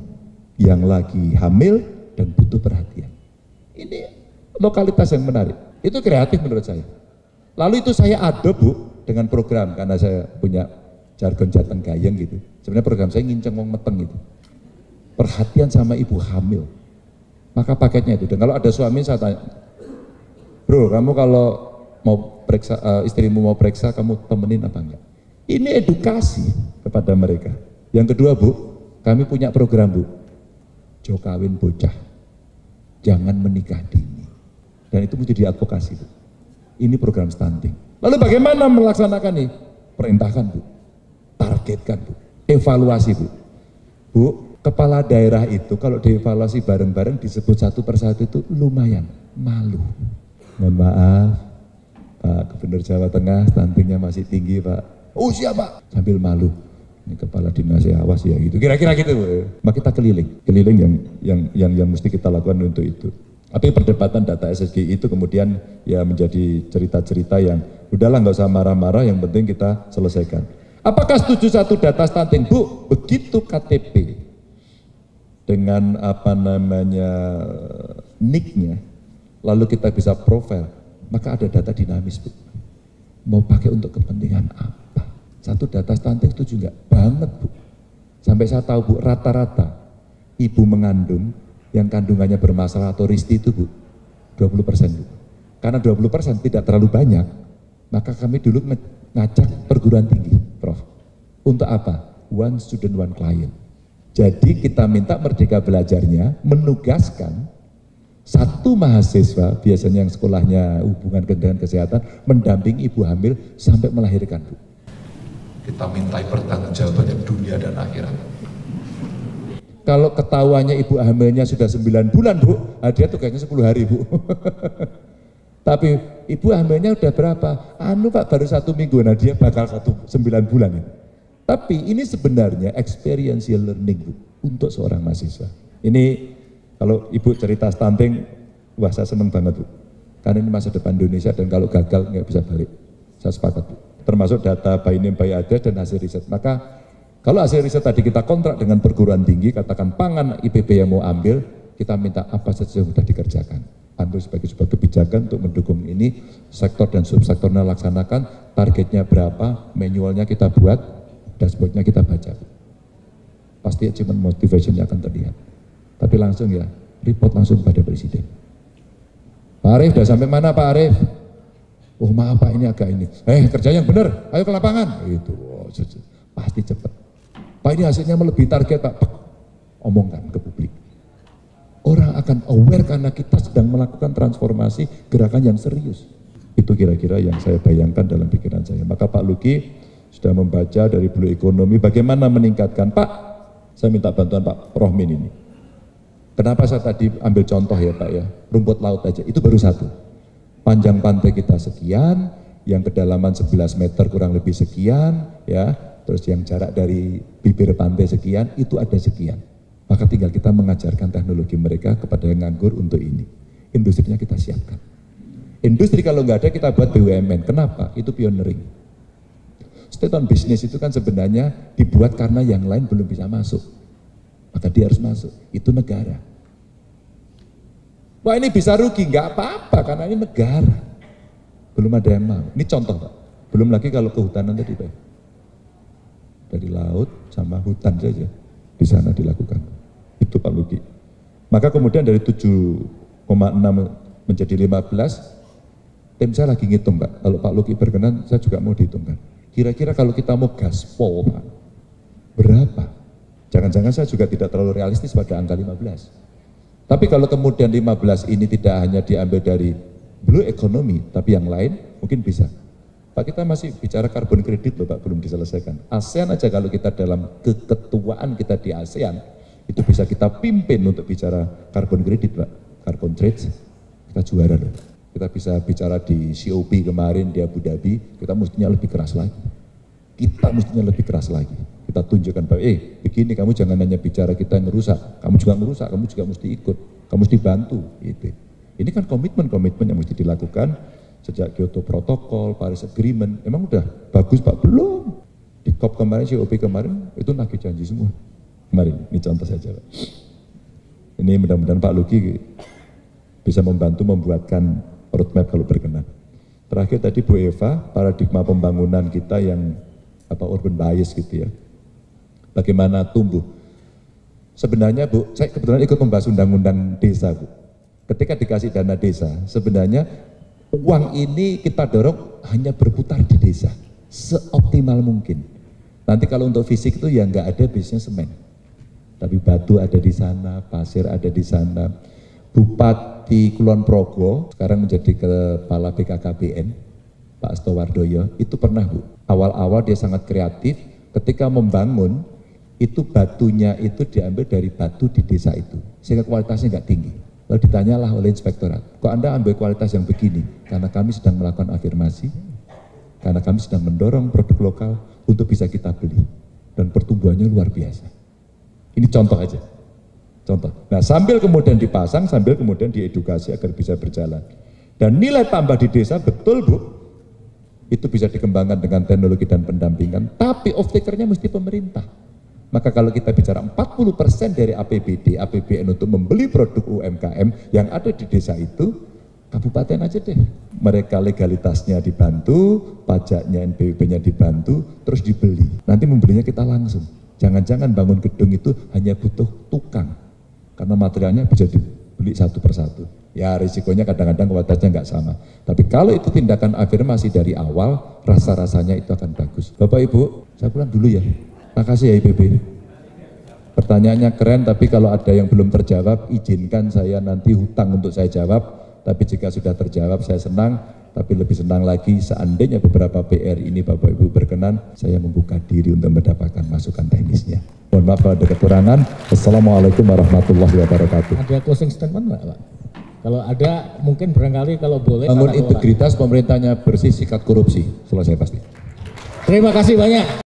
yang lagi hamil dan butuh perhatian. Ini lokalitas yang menarik. Itu kreatif menurut saya. Lalu itu saya adopt Bu dengan program karena saya punya jargon Jateng Gayeng gitu. Sebenarnya program saya nginceng wong meteng gitu. Perhatian sama ibu hamil. Maka paketnya itu. Dan kalau ada suami saya tanya, bro kamu kalau mau periksa, istrimu mau periksa, kamu temenin apa enggak? Ini edukasi kepada mereka. Yang kedua Bu, kami punya program Bu, jo kawin bocah, jangan menikah dini. Dan itu menjadi advokasi Bu. Ini program stunting. Lalu bagaimana melaksanakan ini? Perintahkan Bu, targetkan Bu, evaluasi Bu. Bu, kepala daerah itu kalau dievaluasi bareng-bareng disebut satu persatu itu lumayan malu. Mohon maaf, Pak Gubernur Jawa Tengah stuntingnya masih tinggi Pak. Oh siapa? Sambil malu. Ini kepala dinasnya awas ya gitu. Kira-kira gitu. Maka kita keliling yang mesti kita lakukan untuk itu. Tapi perdebatan data SSGI itu kemudian ya menjadi cerita-cerita yang udahlah nggak usah marah-marah, yang penting kita selesaikan. Apakah setuju satu data stunting? Bu, begitu KTP dengan apa namanya nick-nya, lalu kita bisa profile, maka ada data dinamis, Bu. Mau pakai untuk kepentingan apa? Satu data stunting itu juga banget, Bu. Sampai saya tahu, Bu, rata-rata ibu mengandung yang kandungannya bermasalah atau risti itu, Bu, 20%, Bu. Karena 20% tidak terlalu banyak, maka kami dulu ngajak perguruan tinggi, Prof. Untuk apa? One student, one client. Jadi kita minta Merdeka Belajarnya menugaskan satu mahasiswa, biasanya yang sekolahnya hubungan dengan kesehatan, mendampingi ibu hamil sampai melahirkan, Bu. Kita mintai pertanggungjawabannya dunia dan akhirat. Kalau ketahuannya ibu hamilnya sudah 9 bulan, Bu, dia tugasnya 10 hari, Bu. Tapi ibu hamilnya udah berapa? Pak, baru 1 minggu, nah dia bakal 9 bulan ini. Tapi ini sebenarnya experiential learning, Bu, untuk seorang mahasiswa. Ini kalau Ibu cerita stunting, wah saya senang banget, Bu. Karena ini masa depan Indonesia dan kalau gagal nggak bisa balik. Saya sepakat, Bu. Termasuk data by name by address dan hasil riset. Maka kalau hasil riset tadi kita kontrak dengan perguruan tinggi, katakan pangan IPB yang mau ambil, kita minta apa saja yang sudah dikerjakan. Ambil sebagai sebuah kebijakan untuk mendukung ini, sektor dan subsektornya laksanakan, targetnya berapa, manualnya kita buat, dashboardnya kita baca. Pasti achievement motivationnya akan terlihat. Tapi langsung ya, report langsung pada Presiden. Pak Arief, udah sampai mana Pak Arief? Oh maaf Pak, ini agak ini. Kerja yang benar, ayo ke lapangan. Itu, pasti cepat. Pak, ini hasilnya melebihi target Pak. Omongkan ke publik. Orang akan aware karena kita sedang melakukan transformasi gerakan yang serius. Itu kira-kira yang saya bayangkan dalam pikiran saya. Maka Pak Luki sudah membaca dari Blue Economy bagaimana meningkatkan. Pak, saya minta bantuan Pak Rohmin ini. Kenapa saya tadi ambil contoh ya Pak ya, rumput laut aja, itu baru satu. Panjang pantai kita sekian, yang kedalaman 11 meter kurang lebih sekian, ya, terus yang jarak dari bibir pantai sekian, itu ada sekian. Maka tinggal kita mengajarkan teknologi mereka kepada yang nganggur untuk ini. Industrinya kita siapkan. Industri kalau nggak ada kita buat BUMN, kenapa? Itu pioneering. State on business itu kan sebenarnya dibuat karena yang lain belum bisa masuk. Maka dia harus masuk, itu negara. Wah ini bisa rugi, nggak apa-apa karena ini negara. Belum ada yang mau. Ini contoh Pak. Belum lagi kalau kehutanan tadi Pak. Dari laut sama hutan saja di sana dilakukan. Itu Pak Luki. Maka kemudian dari 7,6 menjadi 15, tim saya lagi ngitung Pak. Kalau Pak Luki berkenan, saya juga mau dihitungkan. Kira-kira kalau kita mau gaspol Pak, berapa? Jangan-jangan saya juga tidak terlalu realistis pada angka 15. Tapi kalau kemudian 15 ini tidak hanya diambil dari Blue Economy, tapi yang lain mungkin bisa. Pak, kita masih bicara karbon kredit loh Pak, belum diselesaikan. ASEAN aja kalau kita dalam keketuaan kita di ASEAN, itu bisa kita pimpin untuk bicara karbon kredit Pak, carbon trade, kita juara loh. Kita bisa bicara di COP kemarin di Abu Dhabi, kita mestinya lebih keras lagi. Kita mestinya lebih keras lagi. Kita tunjukkan Pak, begini kamu jangan hanya bicara kita ngerusak, kamu juga ngerusak, kamu juga mesti ikut, kamu mesti bantu. Gitu. Ini kan komitmen-komitmen yang mesti dilakukan sejak Kyoto Protocol, Paris Agreement, emang udah bagus Pak? Belum. Di COP kemarin, COP kemarin, itu nagih janji semua. Kemarin, ini contoh saja Pak. Ini mudah-mudahan Pak Luki bisa membantu membuatkan roadmap kalau berkenan. Terakhir tadi Bu Eva, paradigma pembangunan kita yang urban bias gitu ya. Bagaimana tumbuh. Sebenarnya Bu, saya kebetulan ikut membahas undang-undang desa Bu. Ketika dikasih dana desa, sebenarnya uang ini kita dorong hanya berputar di desa. Seoptimal mungkin. Nanti kalau untuk fisik itu ya nggak ada bisnisnya semen. Tapi batu ada di sana, pasir ada di sana. Bupati Kulon Progo, sekarang menjadi kepala BKKBN, Pak Astowardoyo, itu pernah Bu. Awal-awal dia sangat kreatif, ketika membangun, itu batunya itu diambil dari batu di desa itu, sehingga kualitasnya nggak tinggi. Lalu ditanyalah oleh inspektorat, kok Anda ambil kualitas yang begini? Karena kami sedang melakukan afirmasi, karena kami sedang mendorong produk lokal untuk bisa kita beli. Dan pertumbuhannya luar biasa. Ini contoh aja. Contoh. Nah sambil kemudian dipasang, sambil kemudian diedukasi agar bisa berjalan. Dan nilai tambah di desa betul Bu, itu bisa dikembangkan dengan teknologi dan pendampingan, tapi off-takernya mesti pemerintah. Maka kalau kita bicara 40% dari APBD, APBN untuk membeli produk UMKM yang ada di desa itu, kabupaten aja deh. Mereka legalitasnya dibantu, pajaknya NPWP-nya dibantu, terus dibeli. Nanti membelinya kita langsung. Jangan-jangan bangun gedung itu hanya butuh tukang, karena materialnya bisa dibeli satu persatu. Ya risikonya kadang-kadang kualitasnya nggak sama. Tapi kalau itu tindakan afirmasi dari awal, rasa-rasanya itu akan bagus. Bapak Ibu, saya pulang dulu ya. Makasih ya IPB. Pertanyaannya keren, tapi kalau ada yang belum terjawab, izinkan saya nanti hutang untuk saya jawab. Tapi jika sudah terjawab, saya senang. Tapi lebih senang lagi, seandainya beberapa PR ini Bapak Ibu berkenan, saya membuka diri untuk mendapatkan masukan teknisnya. Mohon maaf kalau ada kekurangan. Assalamualaikum warahmatullahi wabarakatuh. Ada closing statement nggak, Pak? Kalau ada, mungkin barangkali kalau boleh. Bangun integritas, pemerintahnya bersih, sikat korupsi. Selesai pasti. Terima kasih banyak.